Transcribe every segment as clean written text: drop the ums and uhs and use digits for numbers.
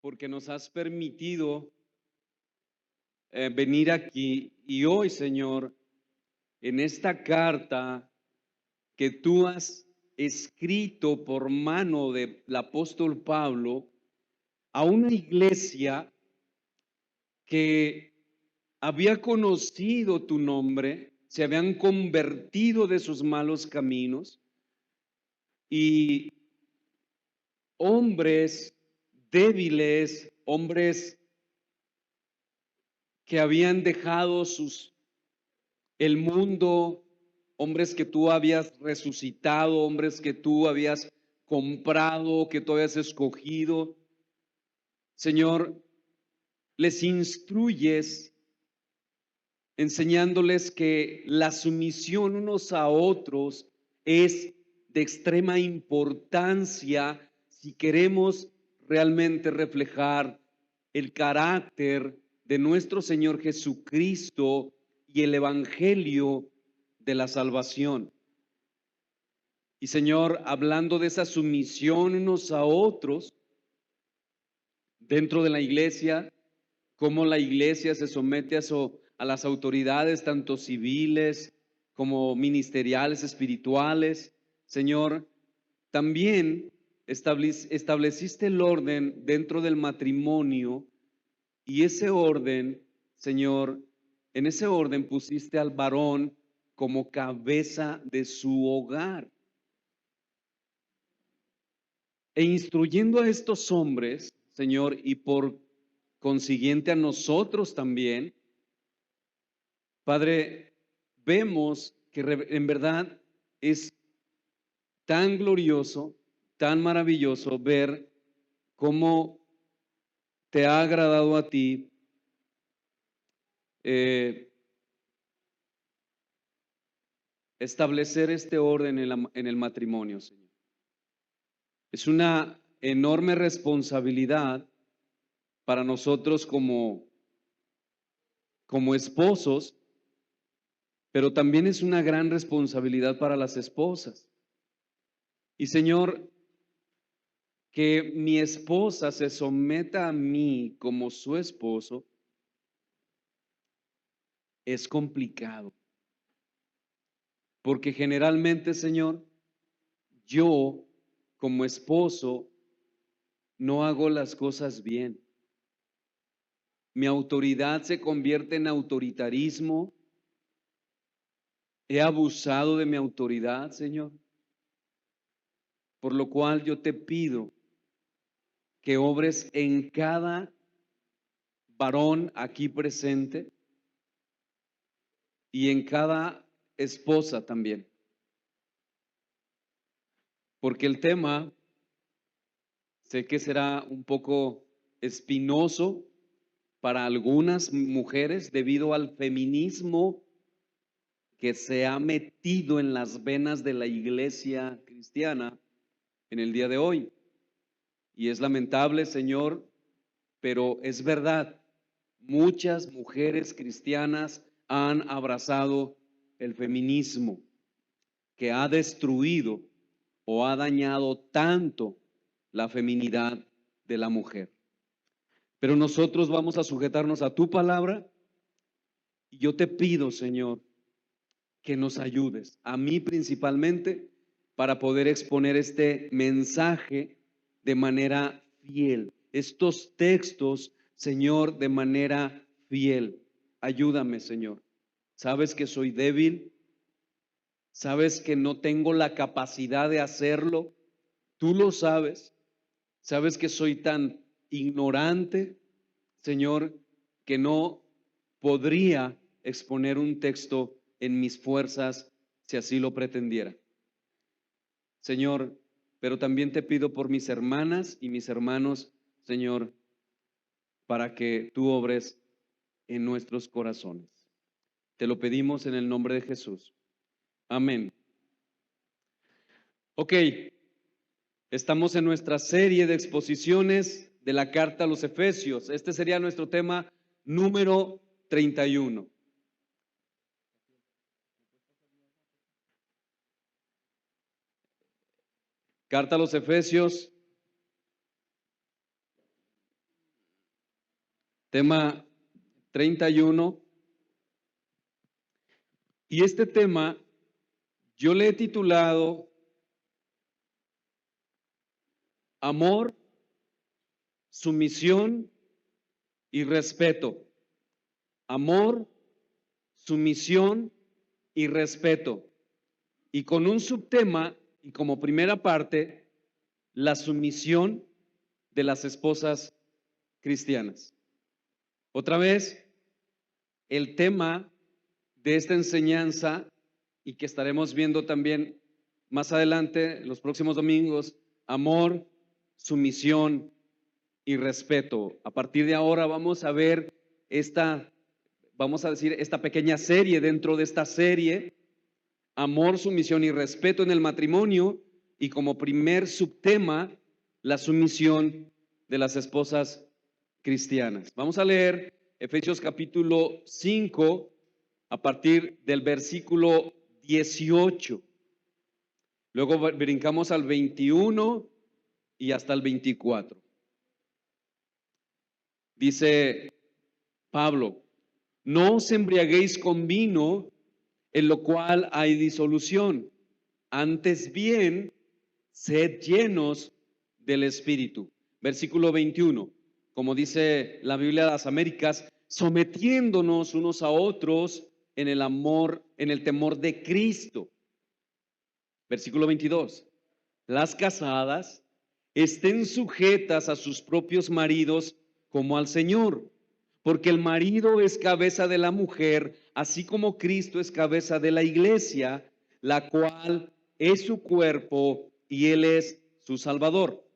porque nos has permitido venir aquí y hoy, Señor, en esta carta que tú has escrito por mano del apóstol Pablo a una iglesia que había conocido tu nombre, se habían convertido de sus malos caminos y hombres débiles, hombres que habían dejado el mundo, hombres que tú habías resucitado, hombres que tú habías comprado, que tú habías escogido. Señor, les instruyes enseñándoles que la sumisión unos a otros es de extrema importancia si queremos realmente reflejar el carácter de nuestro Señor Jesucristo y el evangelio de la salvación. Y Señor, hablando de esa sumisión unos a otros dentro de la iglesia, cómo la iglesia se somete a las autoridades, tanto civiles como ministeriales, espirituales. Señor, también estableciste el orden dentro del matrimonio y ese orden, Señor, en ese orden pusiste al varón como cabeza de su hogar. E instruyendo a estos hombres, Señor, y por consiguiente a nosotros también, Padre, vemos que en verdad es tan glorioso, tan maravilloso ver cómo te ha agradado a ti eh, establecer este orden en el matrimonio, Señor. Es una enorme responsabilidad para nosotros como esposos, pero también es una gran responsabilidad para las esposas. Y Señor, que mi esposa se someta a mí como su esposo es complicado. Porque generalmente, Señor, yo como esposo no hago las cosas bien. Mi autoridad se convierte en autoritarismo. He abusado de mi autoridad, Señor. Por lo cual yo te pido que obres en cada varón aquí presente y en cada esposa también. Porque el tema sé que será un poco espinoso para algunas mujeres debido al feminismo que se ha metido en las venas de la iglesia cristiana en el día de hoy. Y es lamentable, Señor, pero es verdad. Muchas mujeres cristianas han abrazado el feminismo que ha destruido o ha dañado tanto la feminidad de la mujer. Pero nosotros vamos a sujetarnos a tu palabra y yo te pido, Señor, que nos ayudes, a mí principalmente, para poder exponer este mensaje de manera fiel. Estos textos, Señor, de manera fiel. Ayúdame, Señor. Sabes que soy débil, sabes que no tengo la capacidad de hacerlo, tú lo sabes, sabes que soy tan ignorante, Señor, que no podría exponer un texto en mis fuerzas si así lo pretendiera. Señor, pero también te pido por mis hermanas y mis hermanos, Señor, para que tú obres en nuestros corazones. Te lo pedimos en el nombre de Jesús. Amén. Ok, estamos en nuestra serie de exposiciones de la carta a los Efesios. Este sería nuestro tema número 31. Carta a los Efesios, tema 31. Y este tema yo le he titulado Amor, sumisión y respeto. Amor, sumisión y respeto. Y con un subtema y como primera parte, la sumisión de las esposas cristianas. Otra vez, el tema de esta enseñanza y que estaremos viendo también más adelante, los próximos domingos, amor, sumisión y respeto. A partir de ahora vamos a ver esta pequeña serie dentro de esta serie, amor, sumisión y respeto en el matrimonio, y como primer subtema, la sumisión de las esposas cristianas. Vamos a leer Efesios capítulo 5 a partir del versículo 18. Luego brincamos al 21 y hasta el 24. Dice Pablo: no os embriaguéis con vino, en lo cual hay disolución, antes bien, sed llenos del Espíritu. Versículo 21, como dice la Biblia de las Américas, sometiéndonos unos a otros en el amor, en el temor de Cristo. Versículo 22, las casadas estén sujetas a sus propios maridos como al Señor, porque el marido es cabeza de la mujer, así como Cristo es cabeza de la iglesia, la cual es su cuerpo y Él es su Salvador.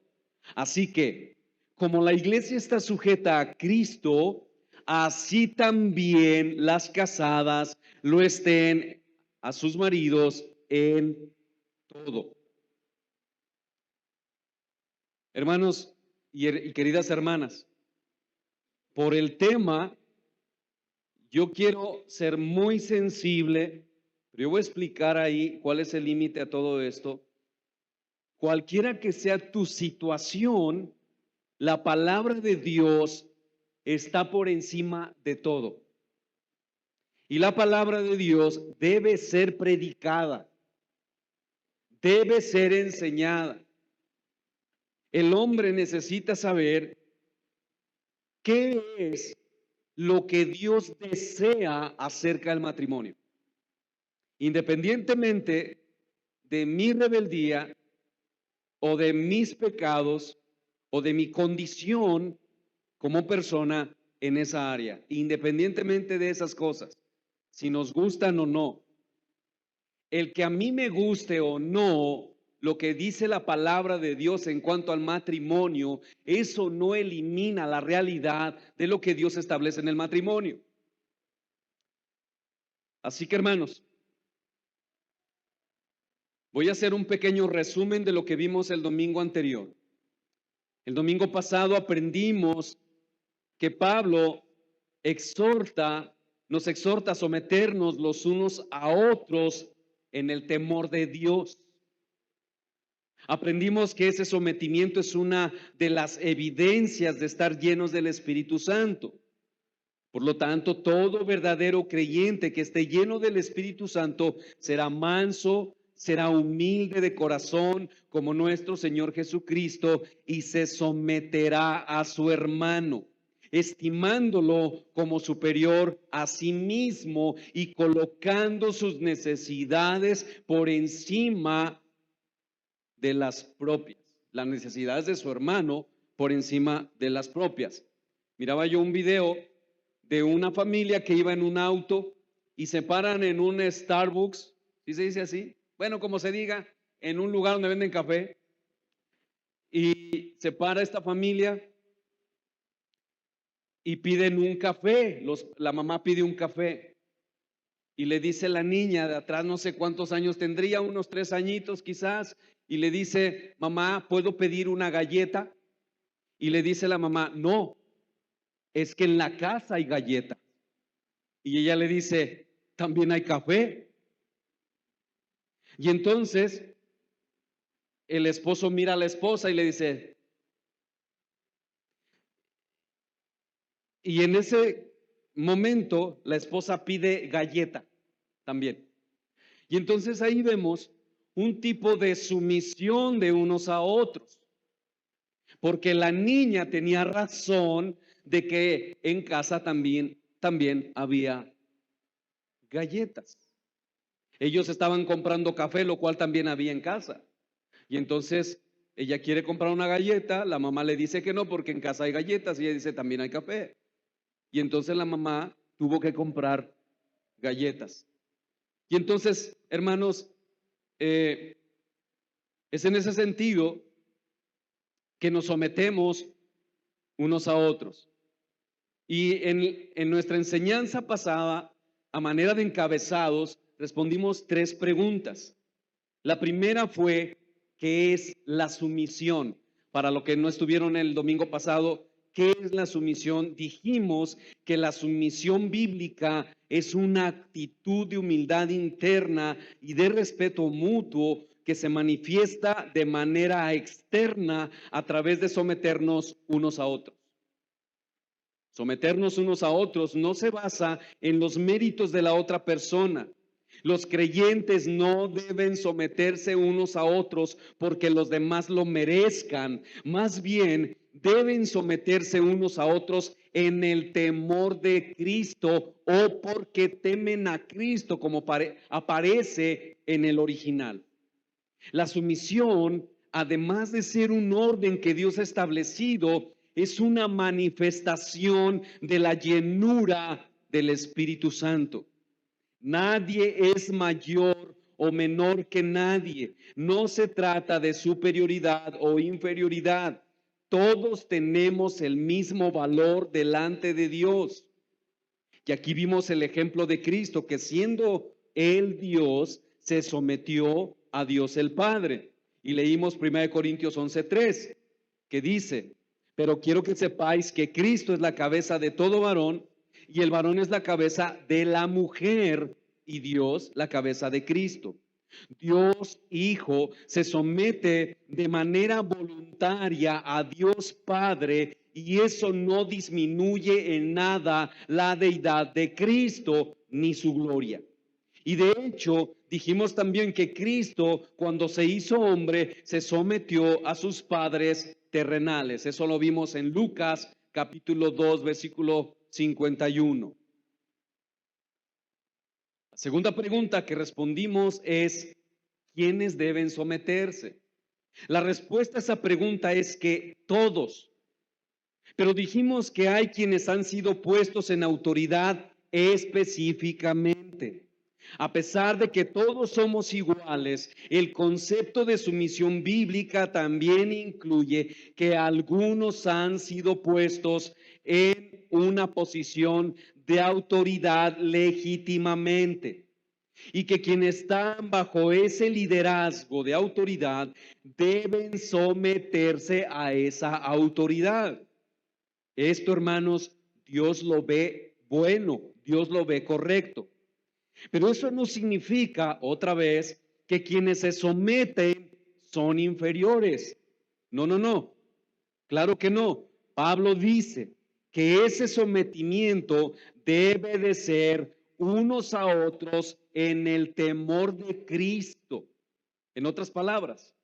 Así que, como la iglesia está sujeta a Cristo, así también las casadas lo estén a sus maridos en todo. Hermanos y queridas hermanas, por el tema, yo quiero ser muy sensible, pero yo voy a explicar ahí cuál es el límite a todo esto. Cualquiera que sea tu situación, la palabra de Dios está por encima de todo. Y la palabra de Dios debe ser predicada, debe ser enseñada. El hombre necesita saber qué es lo que Dios desea acerca del matrimonio. Independientemente de mi rebeldía o de mis pecados o de mi condición como persona en esa área, independientemente de esas cosas, si nos gustan o no, el que a mí me guste o no lo que dice la palabra de Dios en cuanto al matrimonio, eso no elimina la realidad de lo que Dios establece en el matrimonio. Así que, hermanos, voy a hacer un pequeño resumen de lo que vimos el domingo anterior. El domingo pasado aprendimos que Pablo nos exhorta a someternos los unos a otros en el temor de Dios. Aprendimos que ese sometimiento es una de las evidencias de estar llenos del Espíritu Santo. Por lo tanto, todo verdadero creyente que esté lleno del Espíritu Santo será manso, será humilde de corazón como nuestro Señor Jesucristo y se someterá a su hermano, estimándolo como superior a sí mismo y colocando sus necesidades por encima de las necesidades de su hermano por encima de las propias. Miraba yo un video de una familia que iba en un auto y se paran en un Starbucks, ¿sí se dice así? Bueno, como se diga, en un lugar donde venden café, y se para esta familia y piden un café, la mamá pide un café y le dice la niña de atrás, no sé cuántos años tendría, unos 3 añitos quizás, y le dice, mamá, ¿puedo pedir una galleta? Y le dice la mamá, no, es que en la casa hay galleta. Y ella le dice, también hay café. Y entonces el esposo mira a la esposa y le dice, Y en ese momento la esposa pide galleta también. Y entonces ahí vemos un tipo de sumisión de unos a otros, porque la niña tenía razón de que en casa también había galletas. Ellos estaban comprando café, lo cual también había en casa. Y entonces ella quiere comprar una galleta, la mamá le dice que no porque en casa hay galletas y ella dice también hay café. Y entonces la mamá tuvo que comprar galletas. Y entonces, hermanos, es en ese sentido que nos sometemos unos a otros. Y en nuestra enseñanza pasada, a manera de encabezados, respondimos 3 preguntas. La primera fue, ¿qué es la sumisión? Para los que no estuvieron el domingo pasado, ¿qué es la sumisión? Dijimos que la sumisión bíblica es una actitud de humildad interna y de respeto mutuo que se manifiesta de manera externa a través de someternos unos a otros. Someternos unos a otros no se basa en los méritos de la otra persona. Los creyentes no deben someterse unos a otros porque los demás lo merezcan. Más bien, deben someterse unos a otros en el temor de Cristo o porque temen a Cristo, como aparece en el original. La sumisión, además de ser un orden que Dios ha establecido, es una manifestación de la llenura del Espíritu Santo. Nadie es mayor o menor que nadie. No se trata de superioridad o inferioridad. Todos tenemos el mismo valor delante de Dios. Y aquí vimos el ejemplo de Cristo, que siendo Él Dios, se sometió a Dios el Padre. Y leímos 1 Corintios 11:3, que dice, pero quiero que sepáis que Cristo es la cabeza de todo varón, y el varón es la cabeza de la mujer, y Dios la cabeza de Cristo. Dios Hijo se somete de manera voluntaria a Dios Padre y eso no disminuye en nada la deidad de Cristo ni su gloria. Y de hecho, dijimos también que Cristo, cuando se hizo hombre, se sometió a sus padres terrenales. Eso lo vimos en Lucas capítulo 2, versículo 51. La segunda pregunta que respondimos es, ¿quiénes deben someterse? La respuesta a esa pregunta es que todos. Pero dijimos que hay quienes han sido puestos en autoridad específicamente. A pesar de que todos somos iguales, el concepto de sumisión bíblica también incluye que algunos han sido puestos en una posición de autoridad legítimamente y que quienes están bajo ese liderazgo de autoridad deben someterse a esa autoridad. Esto, hermanos, Dios lo ve bueno, Dios lo ve correcto. Pero eso no significa, otra vez, que quienes se someten son inferiores. No, no, no. Claro que no. Pablo dice que ese sometimiento debe de ser unos a otros en el temor de Cristo. En otras palabras,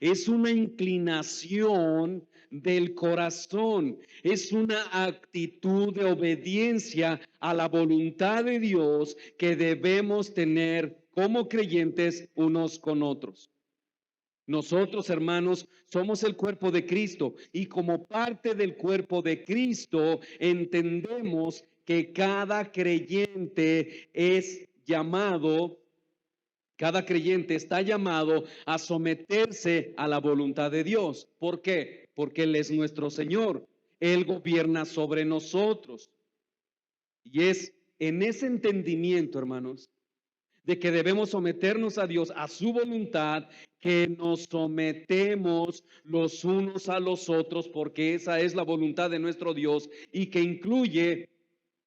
es una inclinación del corazón, es una actitud de obediencia a la voluntad de Dios que debemos tener como creyentes unos con otros. Nosotros, hermanos, somos el cuerpo de Cristo y como parte del cuerpo de Cristo entendemos que cada creyente está llamado a someterse a la voluntad de Dios. ¿Por qué? Porque Él es nuestro Señor. Él gobierna sobre nosotros. Y es en ese entendimiento, hermanos, de que debemos someternos a Dios, a su voluntad, que nos sometemos los unos a los otros, porque esa es la voluntad de nuestro Dios y que incluye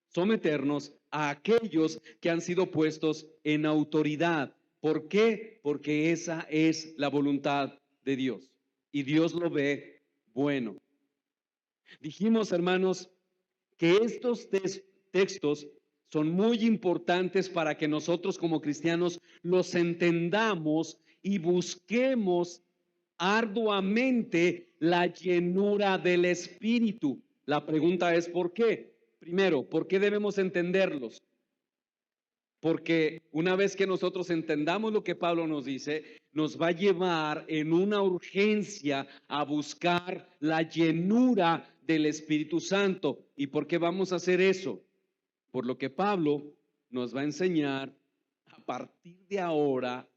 someternos a aquellos que han sido puestos en autoridad. ¿Por qué? Porque esa es la voluntad de Dios y Dios lo ve bueno. Dijimos, hermanos, que estos textos son muy importantes para que nosotros como cristianos los entendamos y busquemos arduamente la llenura del Espíritu. La pregunta es ¿por qué? Primero, ¿por qué debemos entenderlos? Porque una vez que nosotros entendamos lo que Pablo nos dice, nos va a llevar en una urgencia a buscar la llenura del Espíritu Santo. ¿Y por qué vamos a hacer eso? Por lo que Pablo nos va a enseñar a partir de ahora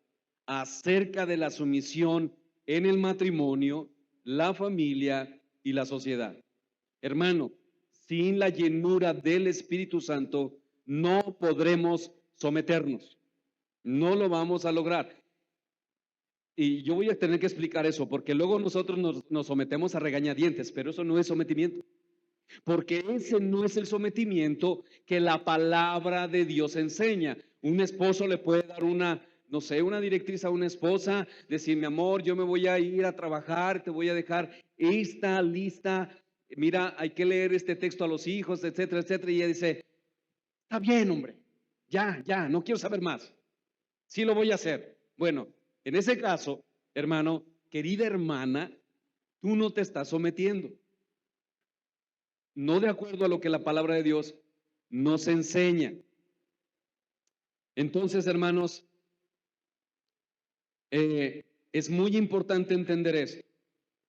acerca de la sumisión en el matrimonio, la familia y la sociedad. Hermano, sin la llenura del Espíritu Santo no podremos someternos. No lo vamos a lograr. Y yo voy a tener que explicar eso, porque luego nosotros nos sometemos a regañadientes, pero eso no es sometimiento. Porque ese no es el sometimiento que la palabra de Dios enseña. Un esposo le puede dar una, no sé, una directriz a una esposa, decir, mi amor, yo me voy a ir a trabajar, te voy a dejar esta lista, mira, hay que leer este texto a los hijos, etcétera, etcétera. Y ella dice, está bien, hombre, ya, no quiero saber más. Sí lo voy a hacer. Bueno, en ese caso, hermano, querida hermana, tú no te estás sometiendo. No de acuerdo a lo que la palabra de Dios nos enseña. Entonces, hermanos, es muy importante entender esto.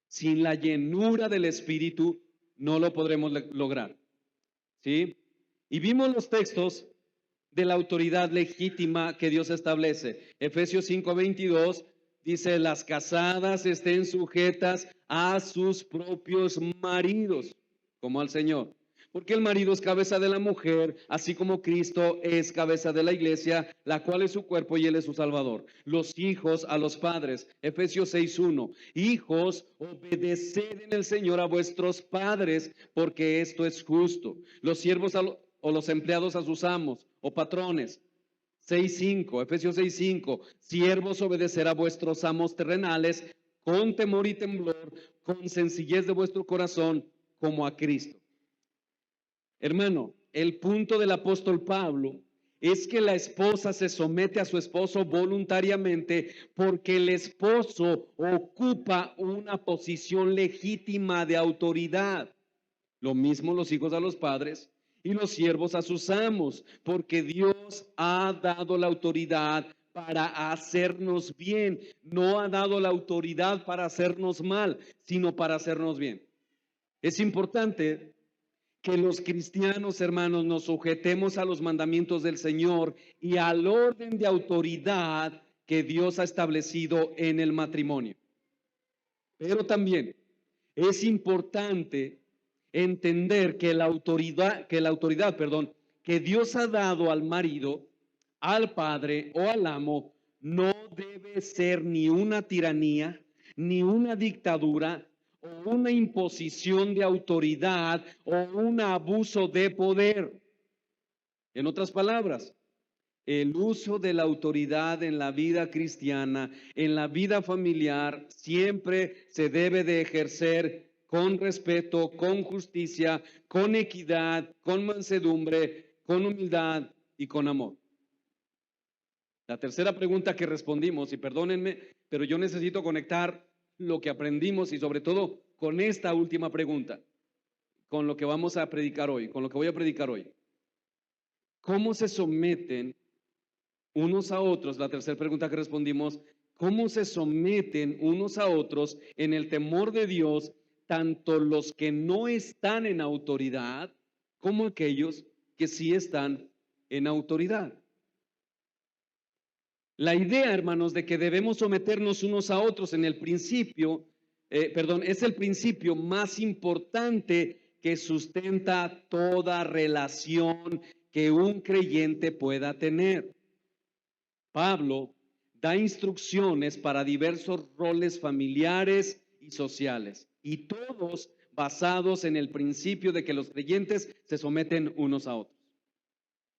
Sin la llenura del Espíritu no lo podremos lograr. ¿Sí? Y vimos los textos de la autoridad legítima que Dios establece. Efesios 5:22 dice, las casadas estén sujetas a sus propios maridos, como al Señor. Porque el marido es cabeza de la mujer, así como Cristo es cabeza de la iglesia, la cual es su cuerpo y él es su salvador. Los hijos a los padres, Efesios 6:1. Hijos, obedeced en el Señor a vuestros padres, porque esto es justo. Los siervos o los empleados a sus amos o patrones. 6:5, Efesios 6:5. Siervos, obedecer a vuestros amos terrenales con temor y temblor, con sencillez de vuestro corazón, como a Cristo. Hermano, el punto del apóstol Pablo es que la esposa se somete a su esposo voluntariamente porque el esposo ocupa una posición legítima de autoridad. Lo mismo los hijos a los padres y los siervos a sus amos, porque Dios ha dado la autoridad para hacernos bien. No ha dado la autoridad para hacernos mal, sino para hacernos bien. Es importante que los cristianos, hermanos, nos sujetemos a los mandamientos del Señor y al orden de autoridad que Dios ha establecido en el matrimonio. Pero también es importante entender que la autoridad, que Dios ha dado al marido, al padre o al amo, no debe ser ni una tiranía, ni una dictadura, o una imposición de autoridad o un abuso de poder. En otras palabras, el uso de la autoridad en la vida cristiana, en la vida familiar, siempre se debe de ejercer con respeto, con justicia, con equidad, con mansedumbre, con humildad y con amor. La tercera pregunta que respondimos, y perdónenme, pero yo necesito conectar lo que aprendimos y sobre todo con esta última pregunta, con lo que vamos a predicar hoy, con lo que voy a predicar hoy. ¿Cómo se someten unos a otros? La tercera pregunta que respondimos, ¿cómo se someten unos a otros en el temor de Dios, tanto los que no están en autoridad como aquellos que sí están en autoridad? La idea, hermanos, de que debemos someternos unos a otros en el principio, es el principio más importante que sustenta toda relación que un creyente pueda tener. Pablo da instrucciones para diversos roles familiares y sociales, y todos basados en el principio de que los creyentes se someten unos a otros.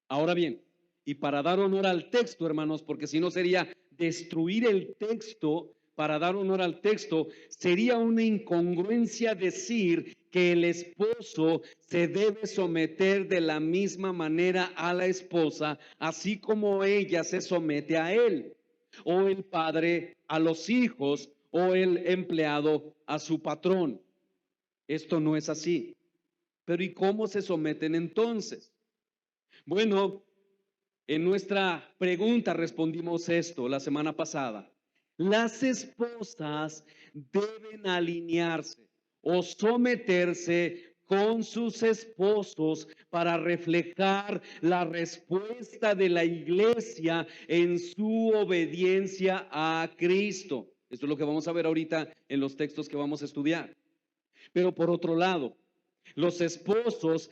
Ahora bien, y para dar honor al texto, hermanos, porque si no sería destruir el texto, para dar honor al texto, sería una incongruencia decir que el esposo se debe someter de la misma manera a la esposa, así como ella se somete a él, o el padre a los hijos, o el empleado a su patrón. Esto no es así. Pero ¿y cómo se someten entonces? Bueno, en nuestra pregunta respondimos esto la semana pasada. Las esposas deben alinearse o someterse con sus esposos para reflejar la respuesta de la iglesia en su obediencia a Cristo. Esto es lo que vamos a ver ahorita en los textos que vamos a estudiar. Pero por otro lado, los esposos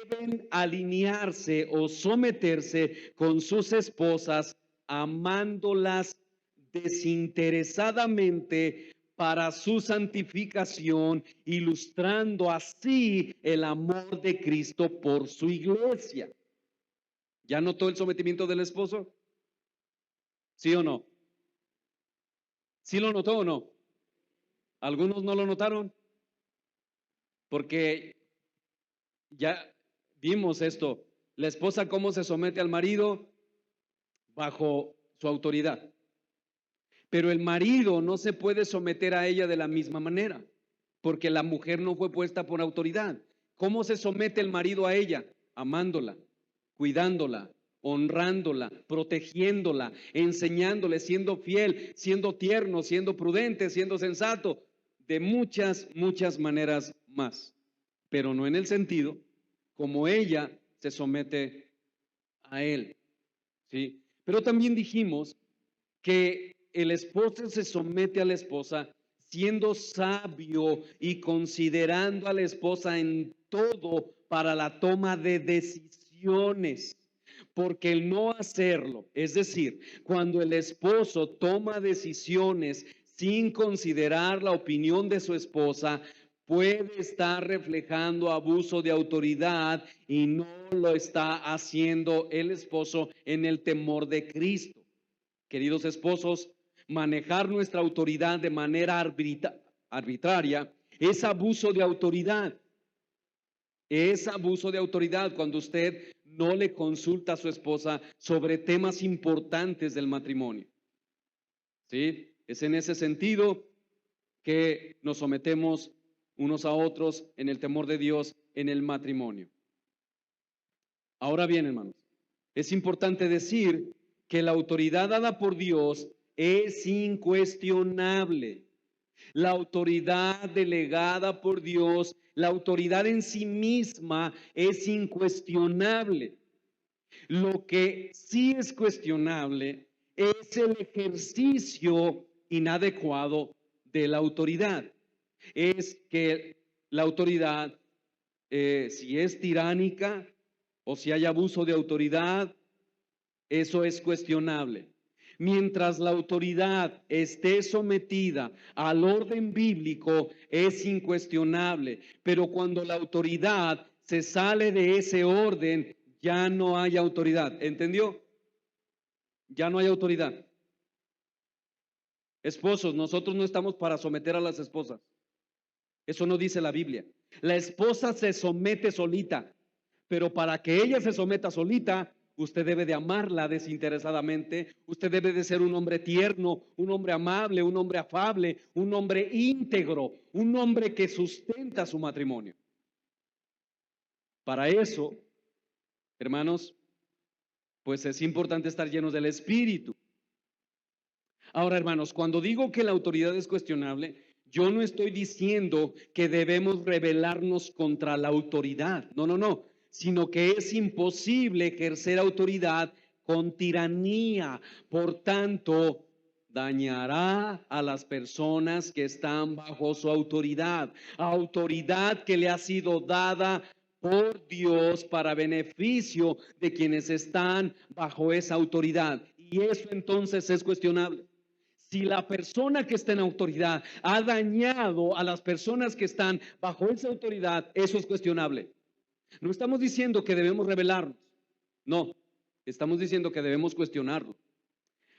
deben alinearse o someterse con sus esposas, amándolas desinteresadamente para su santificación, ilustrando así el amor de Cristo por su iglesia. ¿Ya notó el sometimiento del esposo? ¿Sí o no? ¿Sí lo notó o no? ¿Algunos no lo notaron? Porque ya vimos esto. La esposa cómo se somete al marido bajo su autoridad. Pero el marido no se puede someter a ella de la misma manera, porque la mujer no fue puesta por autoridad. ¿Cómo se somete el marido a ella? Amándola, cuidándola, honrándola, protegiéndola, enseñándole, siendo fiel, siendo tierno, siendo prudente, siendo sensato, de muchas maneras más. Pero no en el sentido como ella se somete a él, ¿sí? Pero también dijimos que el esposo se somete a la esposa siendo sabio y considerando a la esposa en todo para la toma de decisiones. Porque el no hacerlo, es decir, cuando el esposo toma decisiones sin considerar la opinión de su esposa, puede estar reflejando abuso de autoridad y no lo está haciendo el esposo en el temor de Cristo. Queridos esposos, manejar nuestra autoridad de manera arbitraria es abuso de autoridad. Es abuso de autoridad cuando usted no le consulta a su esposa sobre temas importantes del matrimonio. ¿Sí? Es en ese sentido que nos sometemos unos a otros en el temor de Dios en el matrimonio. Ahora bien, hermanos, es importante decir que la autoridad dada por Dios es incuestionable. La autoridad delegada por Dios, la autoridad en sí misma es incuestionable. Lo que sí es cuestionable es el ejercicio inadecuado de la autoridad. Es que la autoridad, si es tiránica o si hay abuso de autoridad, eso es cuestionable. Mientras la autoridad esté sometida al orden bíblico, es incuestionable. Pero cuando la autoridad se sale de ese orden, ya no hay autoridad. ¿Entendió? Ya no hay autoridad. Esposos, nosotros no estamos para someter a las esposas. Eso no dice la Biblia. La esposa se somete solita, pero para que ella se someta solita, usted debe de amarla desinteresadamente, usted debe de ser un hombre tierno, un hombre amable, un hombre afable, un hombre íntegro, un hombre que sustenta su matrimonio. Para eso, hermanos, pues es importante estar llenos del Espíritu. Ahora, hermanos, cuando digo que la autoridad es cuestionable, yo no estoy diciendo que debemos rebelarnos contra la autoridad. No, sino que es imposible ejercer autoridad con tiranía. Por tanto, dañará a las personas que están bajo su autoridad. Autoridad que le ha sido dada por Dios para beneficio de quienes están bajo esa autoridad. Y eso entonces es cuestionable. Si la persona que está en autoridad ha dañado a las personas que están bajo esa autoridad, eso es cuestionable. No estamos diciendo que debemos rebelarnos, no, estamos diciendo que debemos cuestionarlo.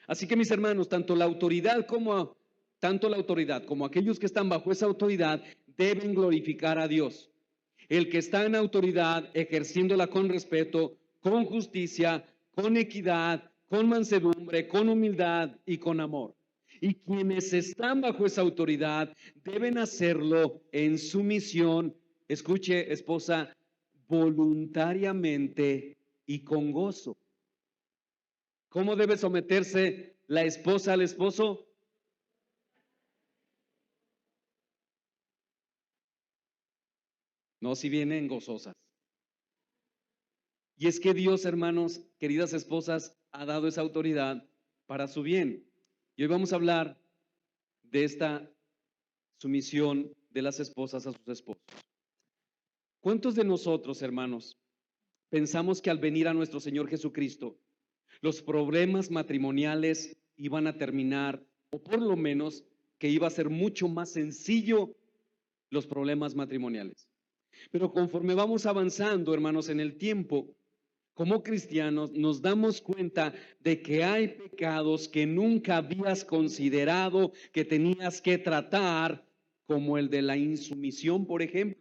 Así que mis hermanos, tanto la autoridad como aquellos que están bajo esa autoridad deben glorificar a Dios. El que está en autoridad, ejerciéndola con respeto, con justicia, con equidad, con mansedumbre, con humildad y con amor. Y quienes están bajo esa autoridad deben hacerlo en sumisión, escuche, esposa, voluntariamente y con gozo. ¿Cómo debe someterse la esposa al esposo? No, si vienen gozosas. Y es que Dios, hermanos, queridas esposas, ha dado esa autoridad para su bien. Y hoy vamos a hablar de esta sumisión de las esposas a sus esposos. ¿Cuántos de nosotros, hermanos, pensamos que al venir a nuestro Señor Jesucristo, los problemas matrimoniales iban a terminar, o por lo menos que iba a ser mucho más sencillo los problemas matrimoniales? Pero conforme vamos avanzando, hermanos, en el tiempo, como cristianos nos damos cuenta de que hay pecados que nunca habías considerado que tenías que tratar, como el de la insumisión, por ejemplo.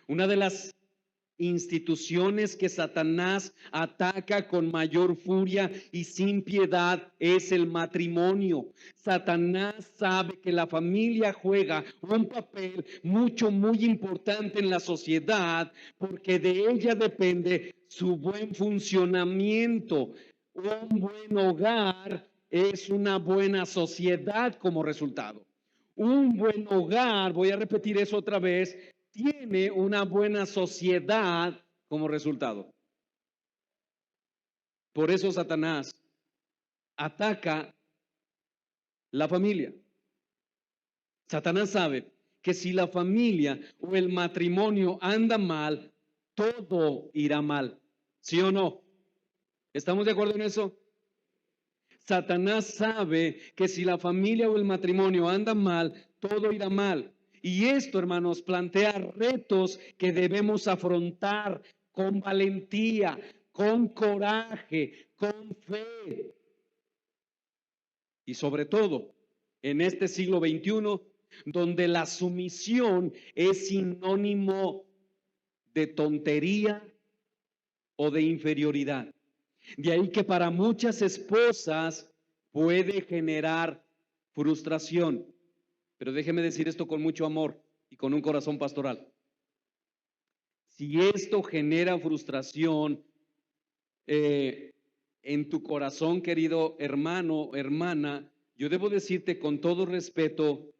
Una de las instituciones que Satanás ataca con mayor furia y sin piedad es el matrimonio. Satanás sabe que la familia juega un papel muy importante en la sociedad, porque de ella depende su buen funcionamiento. Un buen hogar es una buena sociedad como resultado. Un buen hogar, voy a repetir eso otra vez, tiene una buena sociedad como resultado. Por eso Satanás ataca la familia. Satanás sabe que si la familia o el matrimonio anda mal, todo irá mal. ¿Sí o no? ¿Estamos de acuerdo en eso? Satanás sabe que si la familia o el matrimonio anda mal, todo irá mal. Y esto, hermanos, plantea retos que debemos afrontar con valentía, con coraje, con fe. Y sobre todo, en este siglo XXI, donde la sumisión es sinónimo de tontería o de inferioridad. De ahí que para muchas esposas puede generar frustración. Pero déjeme decir esto con mucho amor y con un corazón pastoral. Si esto genera frustración en tu corazón, querido hermano, hermana, yo debo decirte con todo respeto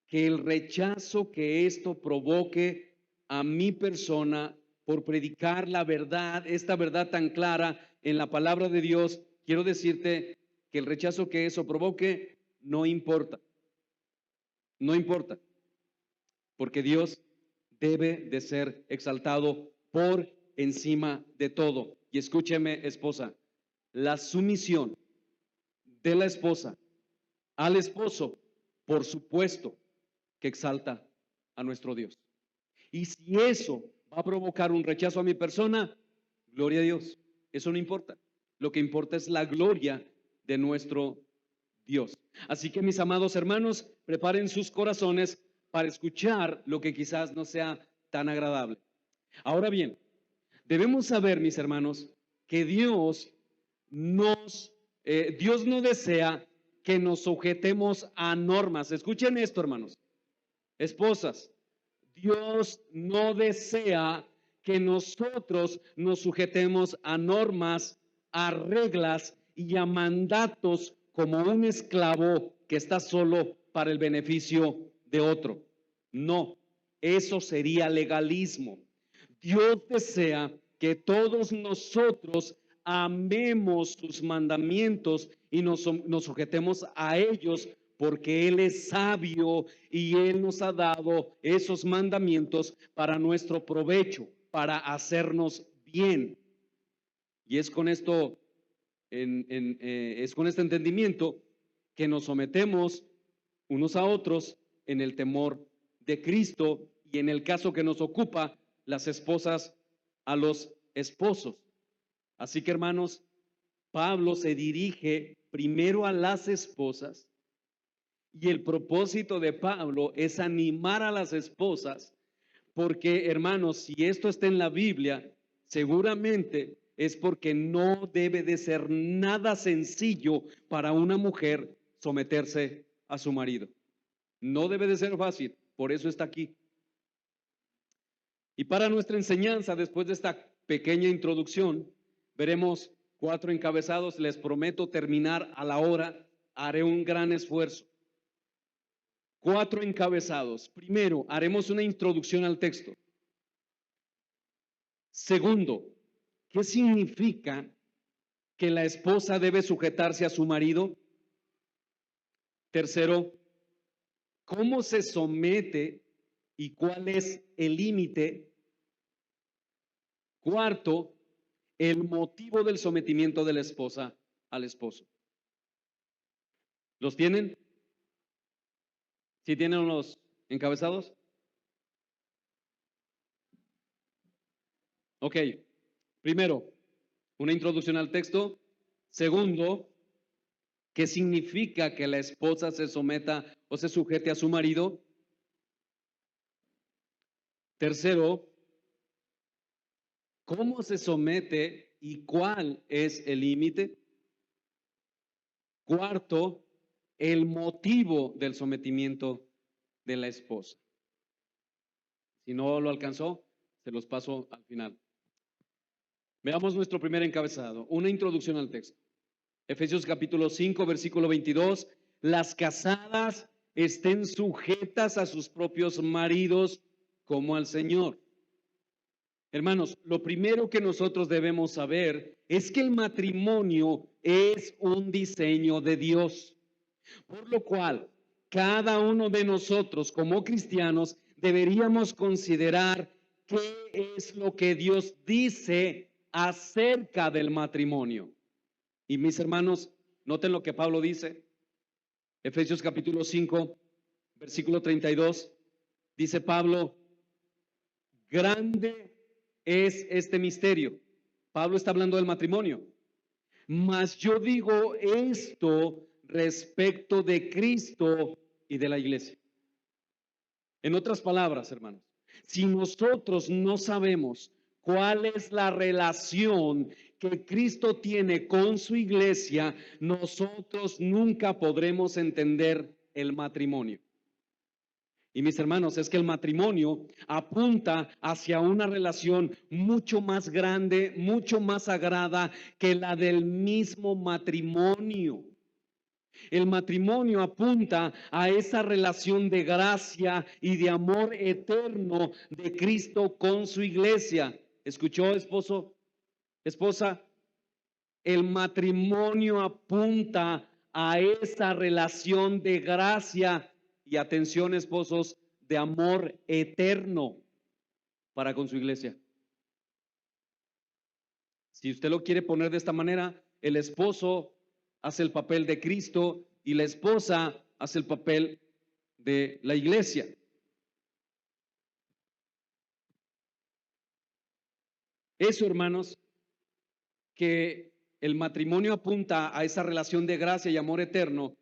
que el rechazo que esto provoque a mi persona por predicar la verdad, esta verdad tan clara en la palabra de Dios, quiero decirte que el rechazo que eso provoque no importa. No importa, porque Dios debe de ser exaltado por encima de todo. Y escúcheme, esposa, la sumisión de la esposa al esposo, por supuesto, que exalta a nuestro Dios. Y si eso va a provocar un rechazo a mi persona, gloria a Dios, eso no importa. Lo que importa es la gloria de nuestro Dios. Así que mis amados hermanos, preparen sus corazones para escuchar lo que quizás no sea tan agradable. Ahora bien, debemos saber, mis hermanos, que Dios no desea que nos sujetemos a normas. Escuchen esto, hermanos. Esposas, Dios no desea que nosotros nos sujetemos a normas, a reglas y a mandatos como un esclavo que está solo para el beneficio de otro. No, eso sería legalismo. Dios desea que todos nosotros amemos sus mandamientos y nos sujetemos a ellos, porque Él es sabio y Él nos ha dado esos mandamientos para nuestro provecho, para hacernos bien. Y es con esto, es con este entendimiento que nos sometemos unos a otros en el temor de Cristo, y en el caso que nos ocupa, las esposas a los esposos. Así que, hermanos, Pablo se dirige primero a las esposas Y el propósito de Pablo es animar a las esposas, porque hermanos, si esto está en la Biblia, seguramente es porque no debe de ser nada sencillo para una mujer someterse a su marido. No debe de ser fácil, por eso está aquí. Y para nuestra enseñanza, después de esta pequeña introducción, veremos 4 encabezados. Les prometo terminar a la hora, haré un gran esfuerzo. 4 encabezados. Primero, haremos una introducción al texto. Segundo, ¿qué significa que la esposa debe sujetarse a su marido? Tercero, ¿cómo se somete y cuál es el límite? Cuarto, el motivo del sometimiento de la esposa al esposo. ¿Los tienen? ¿Sí tienen los encabezados? Ok, primero, una introducción al texto. Segundo, ¿qué significa que la esposa se someta o se sujete a su marido? Tercero, ¿cómo se somete y cuál es el límite? Cuarto, el motivo del sometimiento de la esposa. Si no lo alcanzó, se los paso al final. Veamos nuestro primer encabezado, una introducción al texto. Efesios capítulo 5, versículo 22. Las casadas estén sujetas a sus propios maridos como al Señor. Hermanos, lo primero que nosotros debemos saber es que el matrimonio es un diseño de Dios, por lo cual cada uno de nosotros como cristianos deberíamos considerar qué es lo que Dios dice acerca del matrimonio. Y mis hermanos, noten lo que Pablo dice, Efesios capítulo 5, versículo 32, dice Pablo, grande es este misterio. Pablo está hablando del matrimonio. Mas yo digo esto respecto de Cristo y de la iglesia. En otras palabras, hermanos, si nosotros no sabemos cuál es la relación que Cristo tiene con su iglesia, nosotros nunca podremos entender el matrimonio. Y mis hermanos, es que el matrimonio apunta hacia una relación mucho más grande, mucho más sagrada que la del mismo matrimonio. El matrimonio apunta a esa relación de gracia y de amor eterno de Cristo con su iglesia. ¿Escuchó, esposo? Esposa, el matrimonio apunta a esa relación de gracia y atención, esposos, de amor eterno para con su iglesia. Si usted lo quiere poner de esta manera, el esposo hace el papel de Cristo y la esposa hace el papel de la iglesia. Eso, hermanos, que el matrimonio apunta a esa relación de gracia y amor eterno,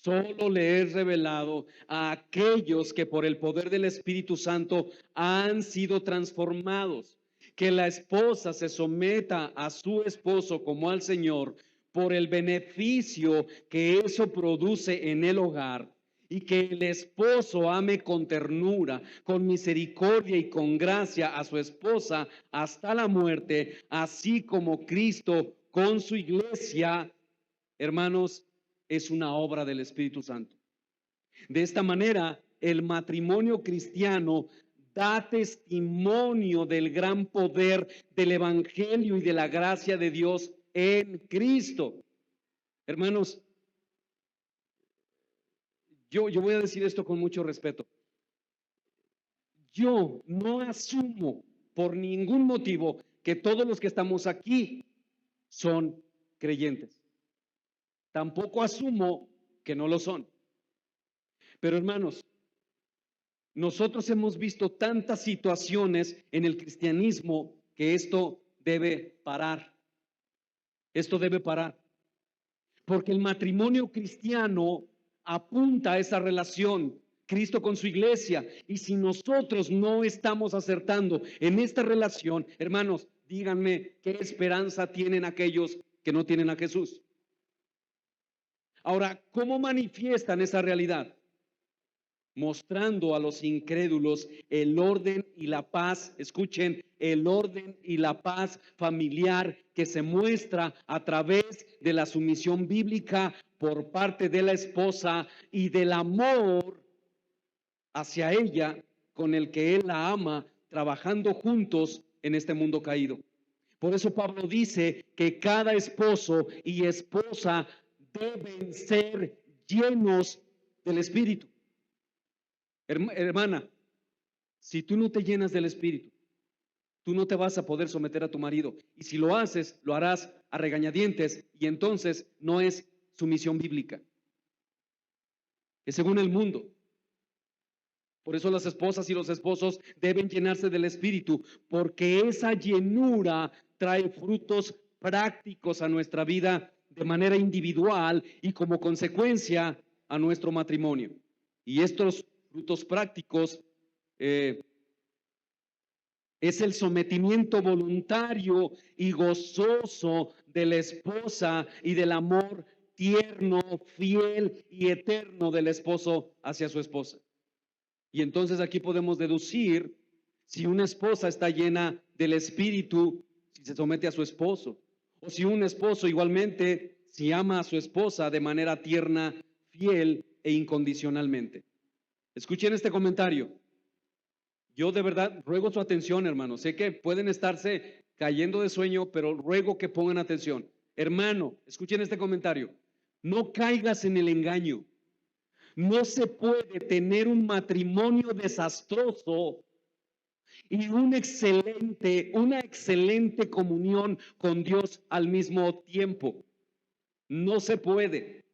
solo le es revelado a aquellos que por el poder del Espíritu Santo han sido transformados. Que la esposa se someta a su esposo como al Señor por el beneficio que eso produce en el hogar. Y que el esposo ame con ternura, con misericordia y con gracia a su esposa hasta la muerte, así como Cristo con su iglesia, hermanos, es una obra del Espíritu Santo. De esta manera, el matrimonio cristiano da testimonio del gran poder del Evangelio y de la gracia de Dios en Cristo. Hermanos, yo voy a decir esto con mucho respeto. Yo no asumo por ningún motivo que todos los que estamos aquí son creyentes. Tampoco asumo que no lo son. Pero hermanos, nosotros hemos visto tantas situaciones en el cristianismo que esto debe parar. Esto debe parar. Porque el matrimonio cristiano apunta a esa relación. Cristo con su iglesia. Y si nosotros no estamos acertando en esta relación, hermanos, díganme qué esperanza tienen aquellos que no tienen a Jesús. Ahora, ¿cómo manifiestan esa realidad? Mostrando a los incrédulos el orden y la paz, escuchen, el orden y la paz familiar que se muestra a través de la sumisión bíblica por parte de la esposa y del amor hacia ella con el que él la ama, trabajando juntos en este mundo caído. Por eso Pablo dice que cada esposo y esposa deben ser llenos del Espíritu. Hermana, si tú no te llenas del Espíritu, tú no te vas a poder someter a tu marido. Y si lo haces, lo harás a regañadientes y entonces no es sumisión bíblica. Es según el mundo. Por eso las esposas y los esposos deben llenarse del Espíritu, porque esa llenura trae frutos prácticos a nuestra vida de manera individual y como consecuencia a nuestro matrimonio. Y estos frutos prácticos es el sometimiento voluntario y gozoso de la esposa y del amor tierno, fiel y eterno del esposo hacia su esposa. Y entonces aquí podemos deducir si una esposa está llena del Espíritu, si se somete a su esposo, o si un esposo igualmente, si ama a su esposa de manera tierna, fiel e incondicionalmente. Escuchen este comentario. Yo de verdad ruego su atención, hermanos. Sé que pueden estarse cayendo de sueño, pero ruego que pongan atención. Hermano, escuchen este comentario. No caigas en el engaño. No se puede tener un matrimonio desastroso y una excelente comunión con Dios al mismo tiempo. No se puede.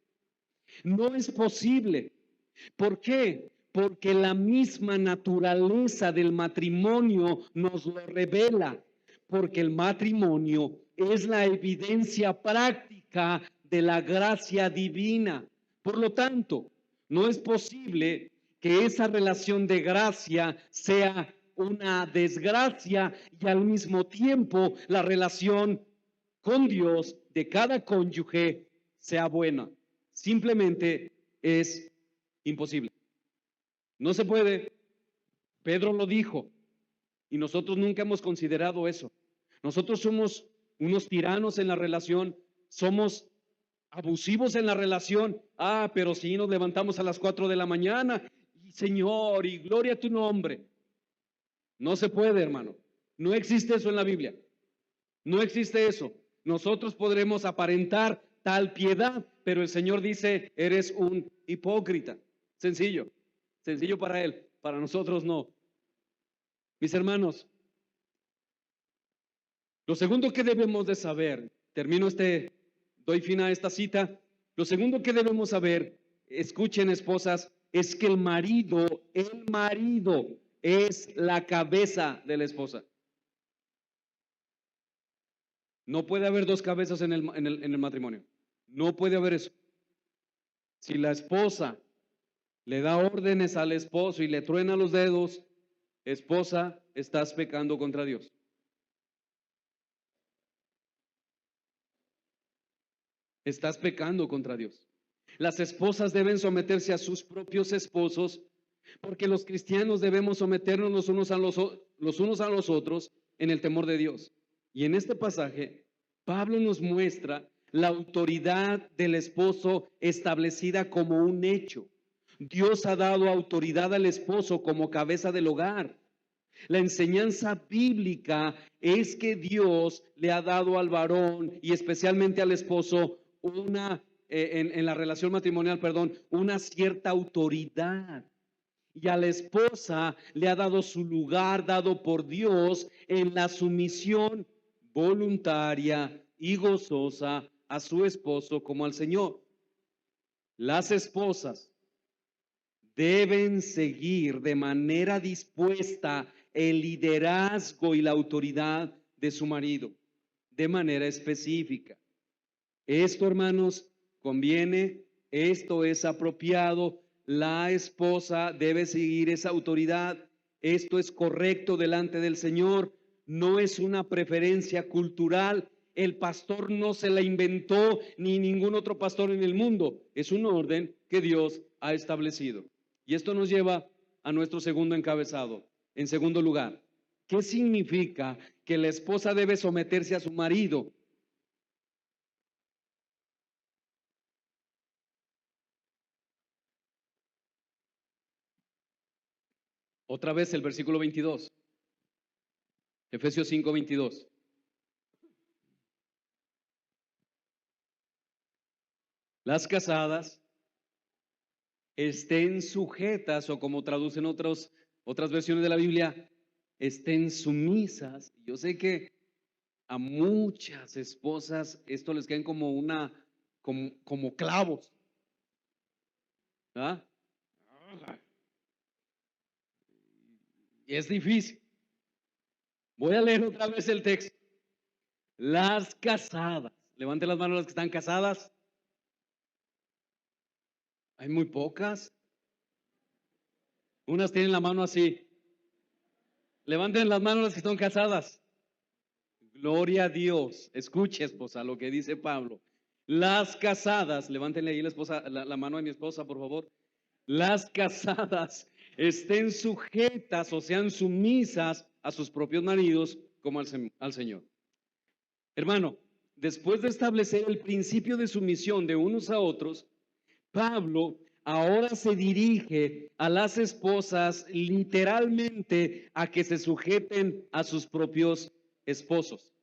No es posible. ¿Por qué? Porque la misma naturaleza del matrimonio nos lo revela. Porque el matrimonio es la evidencia práctica de la gracia divina. Por lo tanto, no es posible que esa relación de gracia sea una desgracia y al mismo tiempo la relación con Dios de cada cónyuge sea buena. Simplemente es imposible. No se puede. Pedro lo dijo y nosotros nunca hemos considerado eso. Nosotros somos unos tiranos en la relación, somos abusivos en la relación. Pero si nos levantamos a las 4 de la mañana, y Señor, y gloria a tu nombre. No se puede, hermano. No existe eso en la Biblia. No existe eso. Nosotros podremos aparentar tal piedad, pero el Señor dice, eres un hipócrita. Sencillo. Sencillo para Él. Para nosotros no. Mis hermanos, lo segundo que debemos de saber, doy fin a esta cita. Lo segundo que debemos saber, escuchen esposas, es que el marido es la cabeza de la esposa. No puede haber dos cabezas en el matrimonio. No puede haber eso. Si la esposa le da órdenes al esposo y le truena los dedos, esposa, estás pecando contra Dios. Estás pecando contra Dios. Las esposas deben someterse a sus propios esposos, porque los cristianos debemos someternos los unos a los otros en el temor de Dios. Y en este pasaje, Pablo nos muestra la autoridad del esposo establecida como un hecho. Dios ha dado autoridad al esposo como cabeza del hogar. La enseñanza bíblica es que Dios le ha dado al varón y especialmente al esposo en la relación matrimonial, una cierta autoridad. Y a la esposa le ha dado su lugar dado por Dios en la sumisión voluntaria y gozosa a su esposo como al Señor. Las esposas deben seguir de manera dispuesta el liderazgo y la autoridad de su marido de manera específica. Esto, hermanos, conviene esto es apropiado, la esposa debe seguir esa autoridad, esto es correcto delante del Señor, no es una preferencia cultural, el pastor no se la inventó ni ningún otro pastor en el mundo, es un orden que Dios ha establecido. Y esto nos lleva a nuestro segundo encabezado. En segundo lugar, ¿qué significa que la esposa debe someterse a su marido? Otra vez el versículo 22, Efesios 5:22. Las casadas estén sujetas, o como traducen otras versiones de la Biblia, estén sumisas. Yo sé que a muchas esposas esto les caen como clavos. ¿Ah? Y es difícil. Voy a leer otra vez el texto. Las casadas. Levanten las manos las que están casadas. Hay muy pocas. Unas tienen la mano así. Levanten las manos las que están casadas. Gloria a Dios. Escuche, esposa, lo que dice Pablo. Las casadas, levántenle ahí la mano a mi esposa, por favor. Las casadas estén sujetas o sean sumisas a sus propios maridos como al Señor. Hermano, después de establecer el principio de sumisión de unos a otros, Pablo ahora se dirige a las esposas literalmente a que se sujeten a sus propios esposos.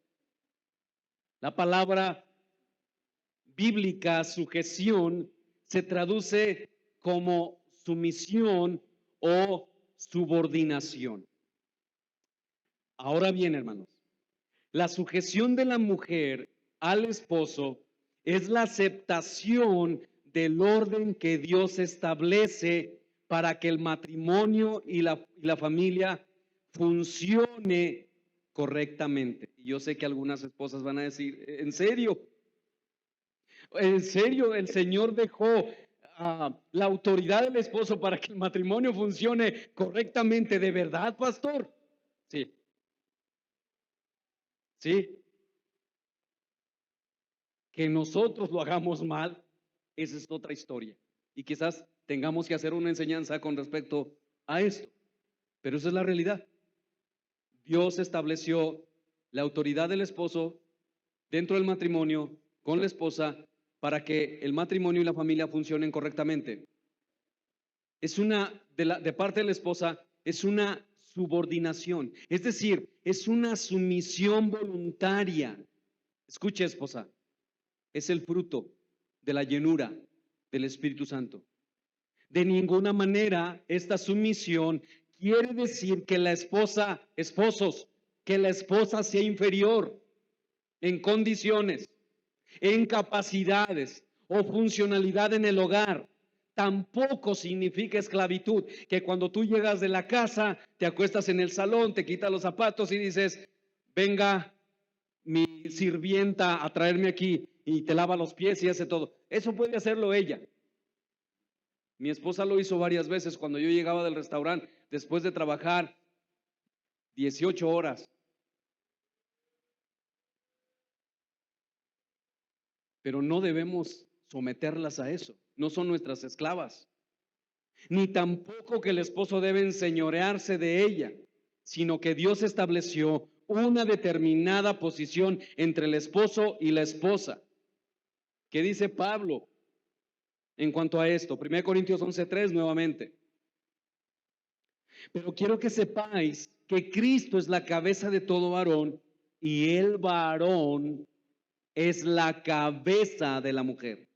La palabra bíblica sujeción se traduce como sumisión o subordinación. Ahora bien, hermanos, la sujeción de la mujer al esposo es la aceptación del orden que Dios establece para que el matrimonio y la familia funcione correctamente. Y yo sé que algunas esposas van a decir, ¿en serio? ¿En serio el Señor dejó la autoridad del esposo para que el matrimonio funcione correctamente? ¿De verdad, pastor? Sí, sí. Que nosotros lo hagamos mal, esa es otra historia. Y quizás tengamos que hacer una enseñanza con respecto a esto. Pero esa es la realidad. Dios estableció la autoridad del esposo dentro del matrimonio con la esposa para que el matrimonio y la familia funcionen correctamente. Es de parte de la esposa, es una subordinación. Es decir, es una sumisión voluntaria. Escuche, esposa. Es el fruto de la llenura del Espíritu Santo. De ninguna manera esta sumisión quiere decir que esposos, que la esposa sea inferior en condiciones, en capacidades o funcionalidad en el hogar. Tampoco significa esclavitud, que cuando tú llegas de la casa, te acuestas en el salón, te quitas los zapatos y dices, venga mi sirvienta a traerme aquí y te lava los pies y hace todo. Eso puede hacerlo ella. Mi esposa lo hizo varias veces cuando yo llegaba del restaurante después de trabajar 18 horas. Pero no debemos someterlas a eso. No son nuestras esclavas. Ni tampoco que el esposo debe enseñorearse de ella, sino que Dios estableció una determinada posición entre el esposo y la esposa. ¿Qué dice Pablo en cuanto a esto? 1 Corintios 11:3 nuevamente. Pero quiero que sepáis que Cristo es la cabeza de todo varón y el varón es la cabeza de la mujer.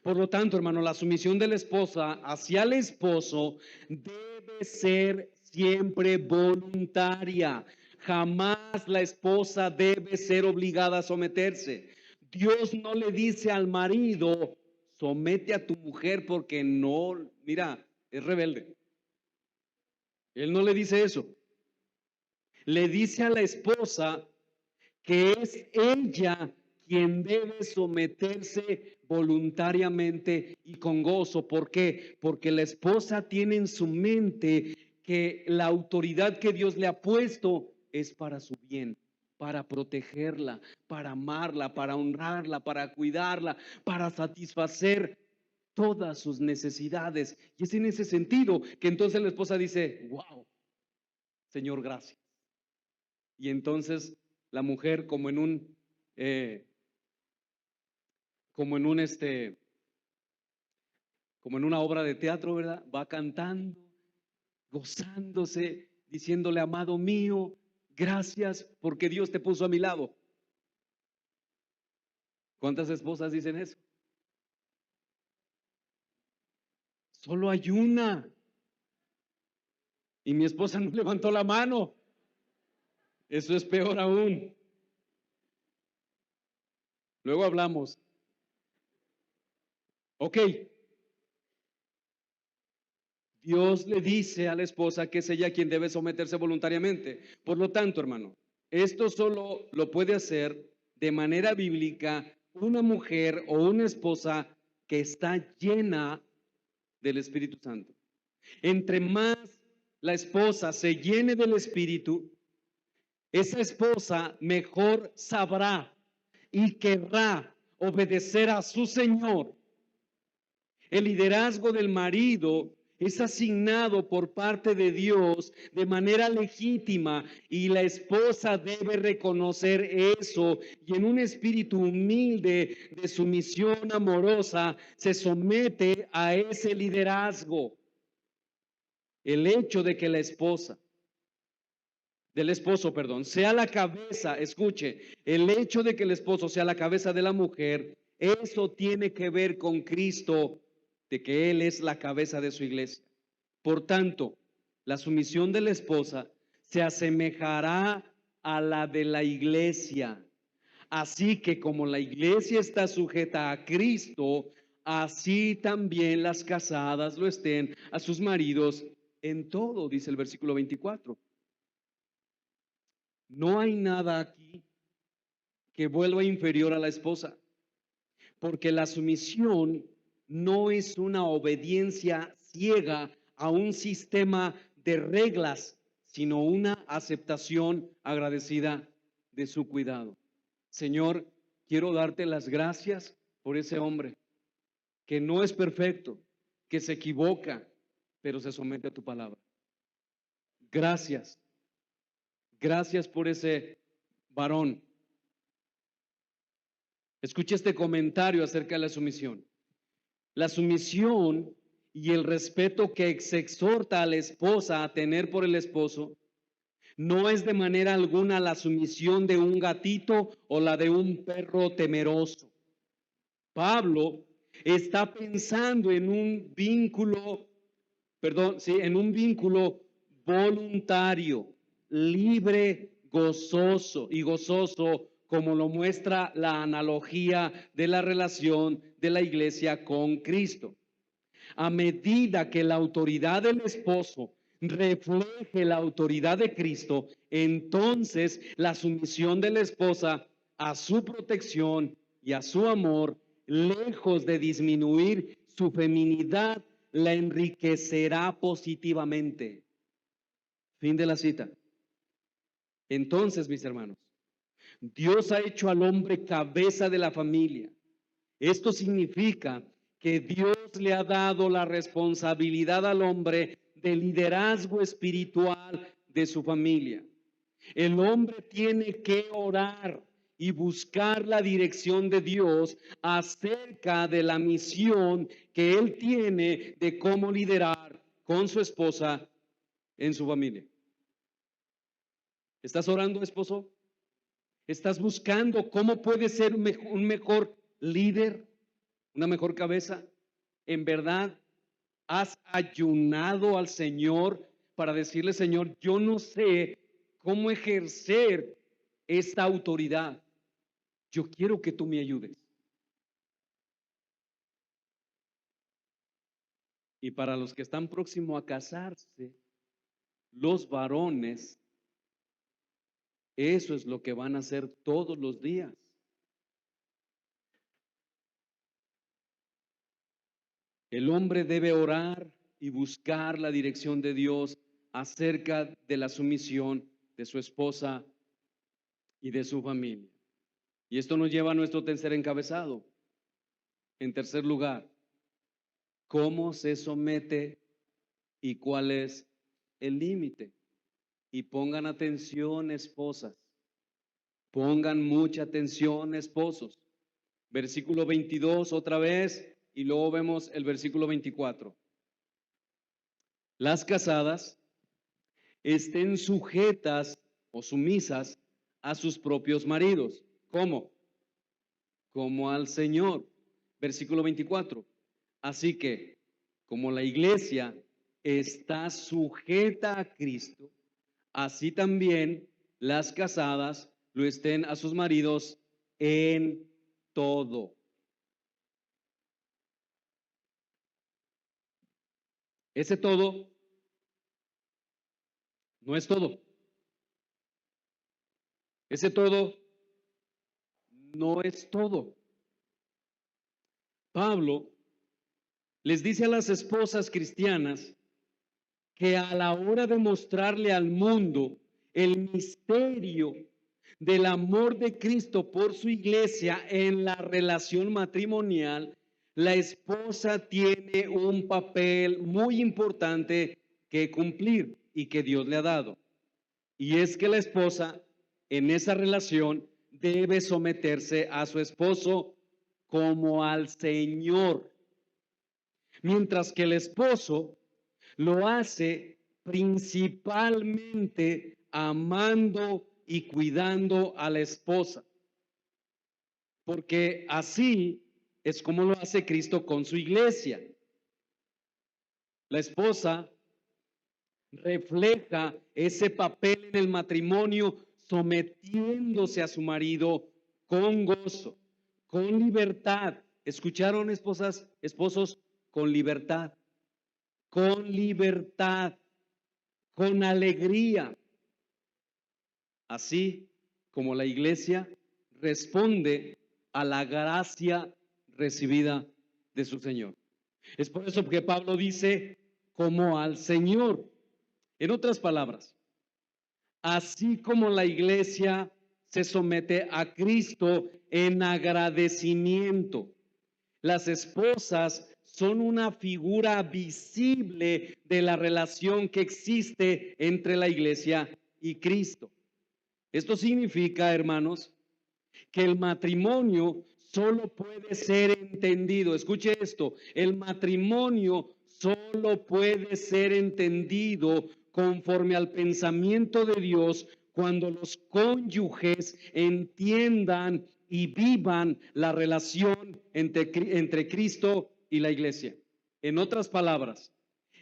Por lo tanto, hermano, la sumisión de la esposa hacia el esposo debe ser siempre voluntaria. Jamás la esposa debe ser obligada a someterse. Dios no le dice al marido, somete a tu mujer porque no, mira, es rebelde. Él no le dice eso. Le dice a la esposa que es ella quien debe someterse voluntariamente y con gozo. ¿Por qué? Porque la esposa tiene en su mente que la autoridad que Dios le ha puesto es para su bien, para protegerla, para amarla, para honrarla, para cuidarla, para satisfacer todas sus necesidades. Y es en ese sentido que entonces la esposa dice, wow, Señor, gracias. Y entonces la mujer, eh, como en un como en una obra de teatro, ¿verdad? Va cantando, gozándose, diciéndole, amado mío, gracias porque Dios te puso a mi lado. ¿Cuántas esposas dicen eso? Solo hay una. Y mi esposa no levantó la mano. Eso es peor aún. Luego hablamos. Ok. Dios le dice a la esposa que es ella quien debe someterse voluntariamente. Por lo tanto, hermano, esto solo lo puede hacer de manera bíblica una mujer o una esposa que está llena del Espíritu Santo. Entre más la esposa se llene del Espíritu, esa esposa mejor sabrá y querrá obedecer a su Señor. El liderazgo del marido es asignado por parte de Dios de manera legítima y la esposa debe reconocer eso y en un espíritu humilde de sumisión amorosa se somete a ese liderazgo. El hecho de que del esposo, perdón, sea la cabeza, escuche, el hecho de que el esposo sea la cabeza de la mujer, eso tiene que ver con Cristo, de que Él es la cabeza de su iglesia. Por tanto, la sumisión de la esposa se asemejará a la de la iglesia. Así que como la iglesia está sujeta a Cristo, así también las casadas lo estén a sus maridos en todo, dice el versículo 24. No hay nada aquí que vuelva inferior a la esposa, porque la sumisión no es una obediencia ciega a un sistema de reglas, sino una aceptación agradecida de su cuidado. Señor, quiero darte las gracias por ese hombre que no es perfecto, que se equivoca, pero se somete a tu palabra. Gracias. Gracias por ese varón. Escuche este comentario acerca de la sumisión. La sumisión y el respeto que se exhorta a la esposa a tener por el esposo no es de manera alguna la sumisión de un gatito o la de un perro temeroso. Pablo está pensando en un vínculo, perdón, sí, en un vínculo voluntario, libre, gozoso, como lo muestra la analogía de la relación de la iglesia con Cristo. A medida que la autoridad del esposo refleje la autoridad de Cristo, entonces la sumisión de la esposa a su protección y a su amor, lejos de disminuir su feminidad, la enriquecerá positivamente. Fin de la cita. Entonces, mis hermanos, Dios ha hecho al hombre cabeza de la familia. Esto significa que Dios le ha dado la responsabilidad al hombre de liderazgo espiritual de su familia. El hombre tiene que orar y buscar la dirección de Dios acerca de la misión que él tiene de cómo liderar con su esposa en su familia. ¿Estás orando, esposo? ¿Estás buscando cómo puede ser un mejor líder, una mejor cabeza? ¿En verdad has ayunado al Señor para decirle, Señor, yo no sé cómo ejercer esta autoridad? Yo quiero que tú me ayudes. Y para los que están próximos a casarse, los varones, eso es lo que van a hacer todos los días. El hombre debe orar y buscar la dirección de Dios acerca de la sumisión de su esposa y de su familia. Y esto nos lleva a nuestro tercer encabezado. En tercer lugar, ¿cómo se somete y cuál es el límite? Y pongan atención, esposas. Pongan mucha atención, esposos. Versículo 22 otra vez y luego vemos el versículo 24. Las casadas estén sujetas o sumisas a sus propios maridos. ¿Cómo? Como al Señor. Versículo 24. Así que, como la iglesia está sujeta a Cristo, así también las casadas lo estén a sus maridos en todo. Ese todo no es todo. Ese todo no es todo. Pablo les dice a las esposas cristianas que a la hora de mostrarle al mundo el misterio del amor de Cristo por su iglesia en la relación matrimonial, la esposa tiene un papel muy importante que cumplir y que Dios le ha dado. Y es que la esposa en esa relación debe someterse a su esposo como al Señor, mientras que el esposo lo hace principalmente amando y cuidando a la esposa, porque así es como lo hace Cristo con su iglesia. La esposa refleja ese papel en el matrimonio, sometiéndose a su marido con gozo, con libertad. ¿Escucharon, esposas, esposos? Con libertad, con alegría. Así como la iglesia responde a la gracia recibida de su Señor. Es por eso que Pablo dice, como al Señor. En otras palabras, así como la iglesia se somete a Cristo en agradecimiento, las esposas son una figura visible de la relación que existe entre la iglesia y Cristo. Esto significa, hermanos, que el matrimonio solo puede ser entendido. Escuche esto, el matrimonio solo puede ser entendido conforme al pensamiento de Dios cuando los cónyuges entiendan y vivan la relación entre Cristo y la iglesia. En otras palabras,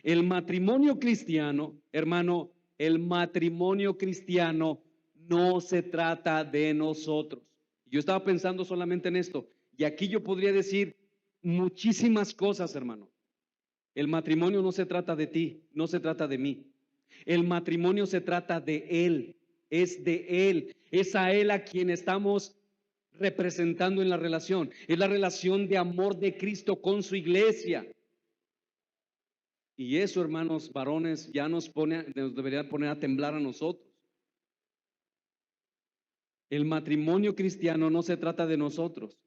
el matrimonio cristiano, hermano, el matrimonio cristiano no se trata de nosotros. Yo estaba pensando solamente en esto, y aquí yo podría decir muchísimas cosas, hermano. El matrimonio no se trata de ti, no se trata de mí. El matrimonio se trata de Él, es de Él, es a Él a quien estamos representando en la relación. Es la relación de amor de Cristo con su iglesia. Y eso, hermanos varones, ya nos debería poner a temblar a nosotros. El matrimonio cristiano no se trata de nosotros.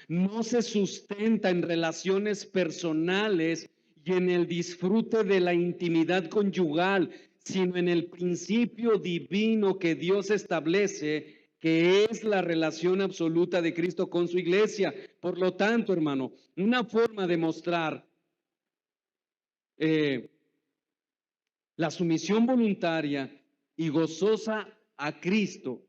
No se sustenta en relaciones personales y en el disfrute de la intimidad conyugal, sino en el principio divino que Dios establece, que es la relación absoluta de Cristo con su iglesia. Por lo tanto, hermano, una forma de mostrar la sumisión voluntaria y gozosa a Cristo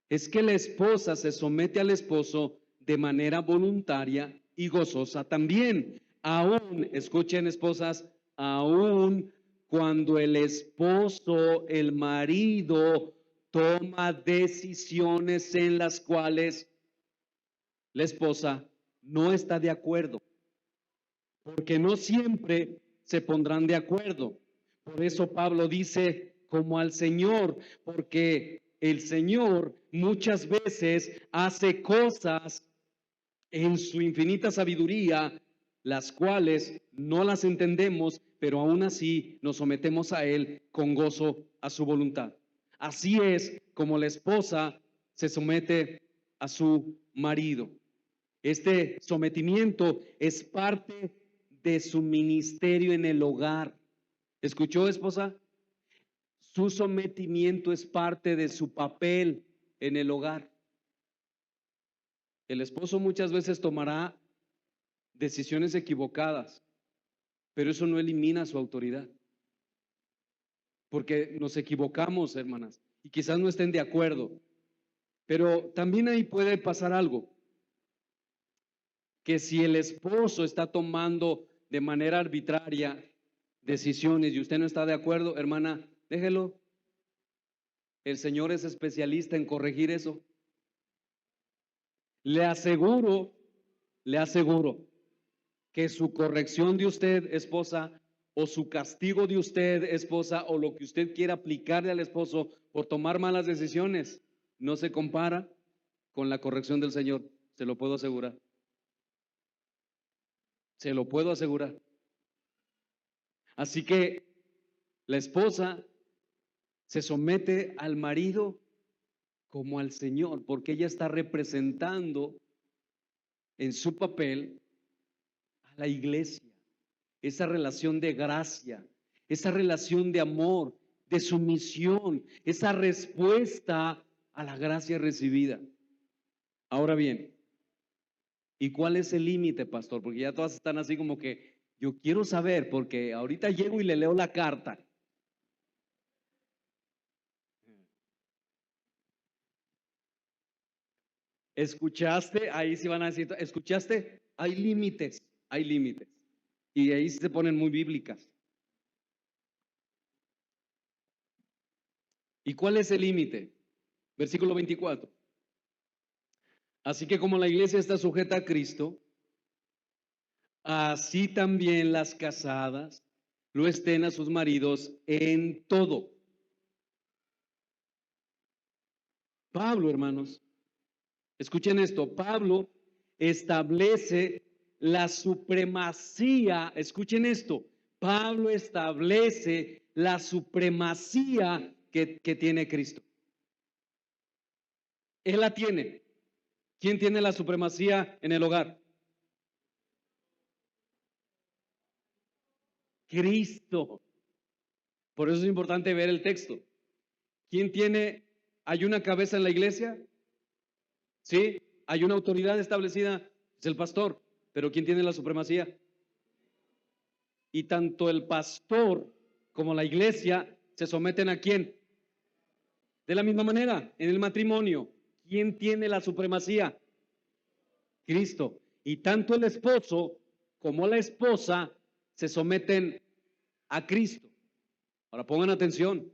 es que la esposa se somete al esposo de manera voluntaria y gozosa también. Aún, escuchen, esposas, aún cuando el esposo, el marido, toma decisiones en las cuales la esposa no está de acuerdo, porque no siempre se pondrán de acuerdo. Por eso Pablo dice, como al Señor, porque el Señor muchas veces hace cosas en su infinita sabiduría las cuales no las entendemos, pero aún así nos sometemos a Él con gozo a su voluntad. Así es como la esposa se somete a su marido. Este sometimiento es parte de su ministerio en el hogar. ¿Escuchó, esposa? Su sometimiento es parte de su papel en el hogar. El esposo muchas veces tomará decisiones equivocadas, pero eso no elimina su autoridad. Porque nos equivocamos, hermanas, y quizás no estén de acuerdo. Pero también ahí puede pasar algo, que si el esposo está tomando de manera arbitraria decisiones y usted no está de acuerdo, hermana, déjelo. El Señor es especialista en corregir eso. Le aseguro, le aseguro que su corrección de usted, esposa, o su castigo de usted, esposa, o lo que usted quiera aplicarle al esposo por tomar malas decisiones, no se compara con la corrección del Señor. Se lo puedo asegurar. Se lo puedo asegurar. Así que la esposa se somete al marido como al Señor, porque ella está representando en su papel a la iglesia, esa relación de gracia, esa relación de amor, de sumisión, esa respuesta a la gracia recibida. Ahora bien, ¿y cuál es el límite, pastor? Porque ya todas están así como que yo quiero saber, porque ahorita llego y le leo la carta. ¿Escuchaste? Ahí sí van a decir, ¿escuchaste? Hay límites, hay límites. Y ahí se ponen muy bíblicas. ¿Y cuál es el límite? Versículo 24. Así que como la iglesia está sujeta a Cristo, así también las casadas lo estén a sus maridos en todo. Pablo, hermanos, escuchen esto, Pablo establece la supremacía, escuchen esto, Pablo establece la supremacía que tiene Cristo. Él la tiene. ¿Quién tiene la supremacía en el hogar? Cristo. Por eso es importante ver el texto. ¿Quién tiene? ¿Hay una cabeza en la iglesia? Sí. ¿Hay una autoridad establecida? Es el pastor. Pero ¿quién tiene la supremacía? Y tanto el pastor como la iglesia se someten ¿a quién? De la misma manera, en el matrimonio, ¿quién tiene la supremacía? Cristo. Y tanto el esposo como la esposa se someten a Cristo. Ahora pongan atención.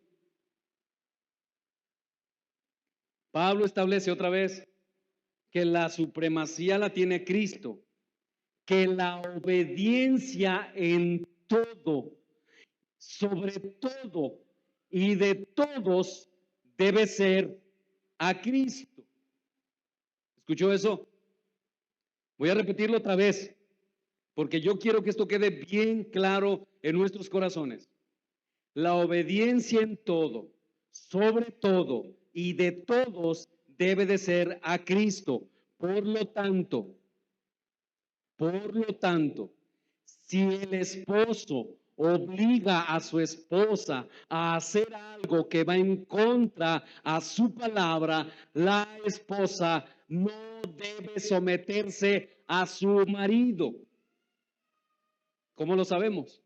Pablo establece otra vez que la supremacía la tiene Cristo, que la obediencia en todo, sobre todo y de todos debe ser a Cristo. ¿Escuchó eso? Voy a repetirlo otra vez, porque yo quiero que esto quede bien claro en nuestros corazones. La obediencia en todo, sobre todo y de todos debe de ser a Cristo. Por lo tanto, si el esposo obliga a su esposa a hacer algo que va en contra a su palabra, la esposa no debe someterse a su marido. ¿Cómo lo sabemos?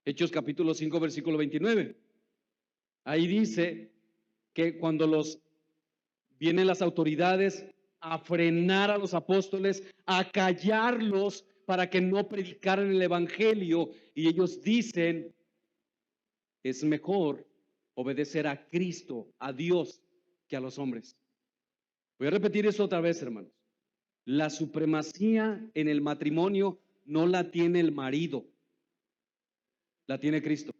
Hechos capítulo 5, versículo 29. Ahí dice que cuando vienen las autoridades a frenar a los apóstoles, a callarlos para que no predicaran el evangelio, y ellos dicen, es mejor obedecer a Cristo, a Dios, que a los hombres. Voy a repetir eso otra vez, hermanos. La supremacía en el matrimonio no la tiene el marido, la tiene Cristo.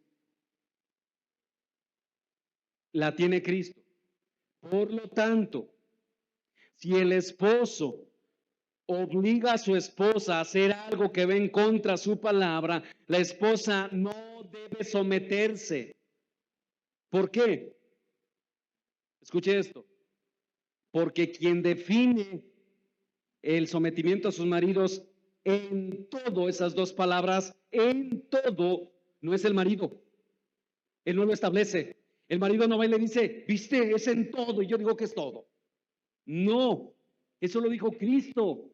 La tiene Cristo. Por lo tanto, si el esposo obliga a su esposa a hacer algo que va en contra de su palabra, la esposa no debe someterse. ¿Por qué? Escuche esto. Porque quien define el sometimiento a sus maridos en todo, esas dos palabras, en todo, no es el marido. Él no lo establece. El marido no va y le dice, viste, es en todo, y yo digo que es todo. No, eso lo dijo Cristo.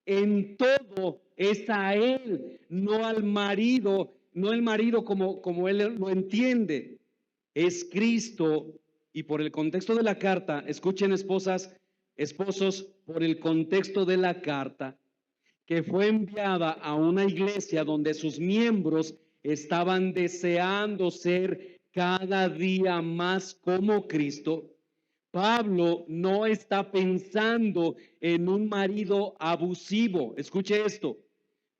En todo es a él, no al marido, no el marido como él lo entiende. Es Cristo. Y por el contexto de la carta, escuchen esposas, esposos, por el contexto de la carta, que fue enviada a una iglesia donde sus miembros estaban deseando ser cada día más como Cristo. Pablo no está pensando en un marido abusivo. Escuche esto.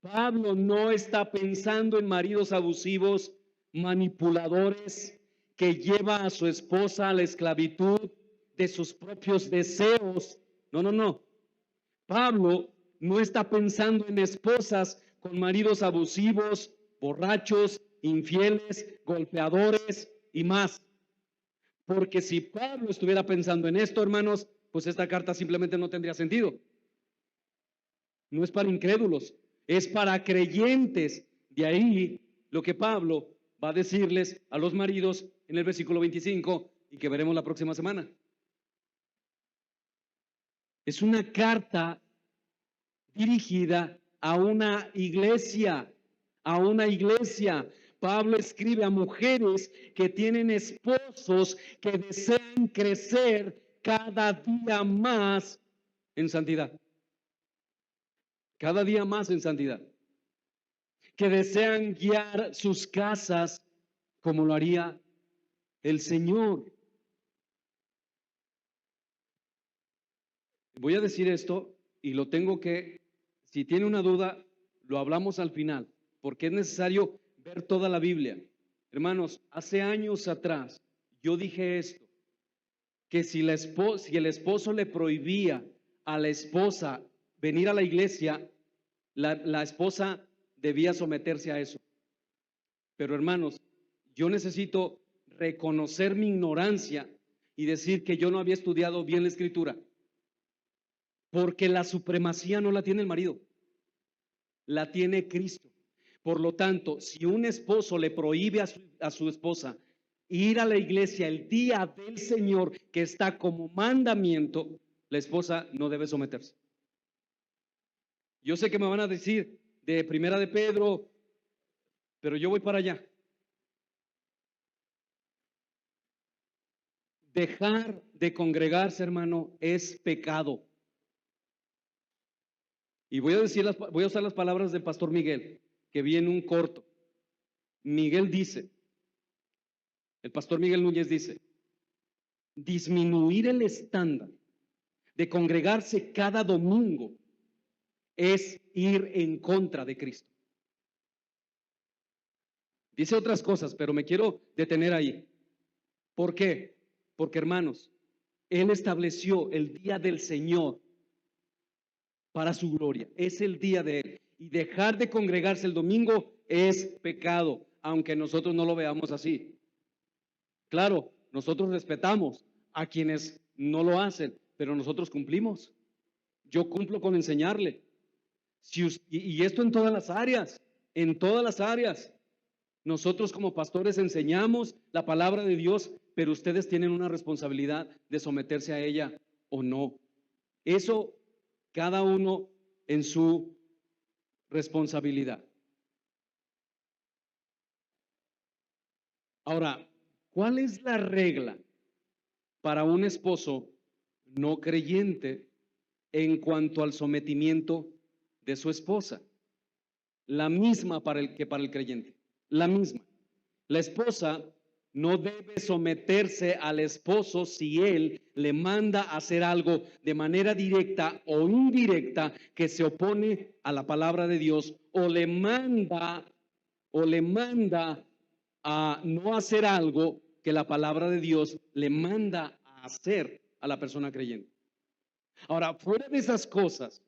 Pablo no está pensando en maridos abusivos, manipuladores, que lleva a su esposa a la esclavitud de sus propios deseos. No, no, no. Pablo no está pensando en esposas con maridos abusivos, borrachos, infieles, golpeadores y más. Porque si Pablo estuviera pensando en esto, hermanos, pues esta carta simplemente no tendría sentido. No es para incrédulos, es para creyentes. De ahí lo que Pablo va a decirles a los maridos en el versículo 25 y que veremos la próxima semana. Es una carta dirigida a una iglesia, a una iglesia. Pablo escribe a mujeres que tienen esposos que desean crecer cada día más en santidad. Cada día más en santidad. Que desean guiar sus casas como lo haría el Señor. Voy a decir esto y lo tengo que, si tiene una duda, lo hablamos al final, porque es necesario ver toda la Biblia. Hermanos, hace años atrás yo dije esto, que si el esposo le prohibía a la esposa venir a la iglesia, la esposa debía someterse a eso. Pero hermanos, yo necesito reconocer mi ignorancia y decir que yo no había estudiado bien la escritura, porque la supremacía no la tiene el marido, la tiene Cristo. Por lo tanto, si un esposo le prohíbe a su esposa ir a la iglesia el día del Señor, que está como mandamiento, la esposa no debe someterse. Yo sé que me van a decir de Primera de Pedro, pero yo voy para allá. Dejar de congregarse, hermano, es pecado. Y voy a usar las palabras del pastor Miguel, que vi en un corto. Miguel dice, el pastor Miguel Núñez dice, disminuir el estándar de congregarse cada domingo es ir en contra de Cristo. Dice otras cosas, pero me quiero detener ahí. ¿Por qué? Porque, hermanos, Él estableció el día del Señor para su gloria. Es el día de Él. Y dejar de congregarse el domingo es pecado, aunque nosotros no lo veamos así. Claro, nosotros respetamos a quienes no lo hacen, pero nosotros cumplimos. Yo cumplo con enseñarle. Y esto en todas las áreas, en todas las áreas. Nosotros como pastores enseñamos la palabra de Dios, pero ustedes tienen una responsabilidad de someterse a ella o no. Eso cada uno en su responsabilidad. Ahora, ¿cuál es la regla para un esposo no creyente en cuanto al sometimiento de su esposa? La misma para el creyente, la misma. La esposa no debe someterse al esposo si él le manda a hacer algo de manera directa o indirecta que se opone a la palabra de Dios o le manda a no hacer algo que la palabra de Dios le manda a hacer a la persona creyente. Ahora, fuera de esas cosas,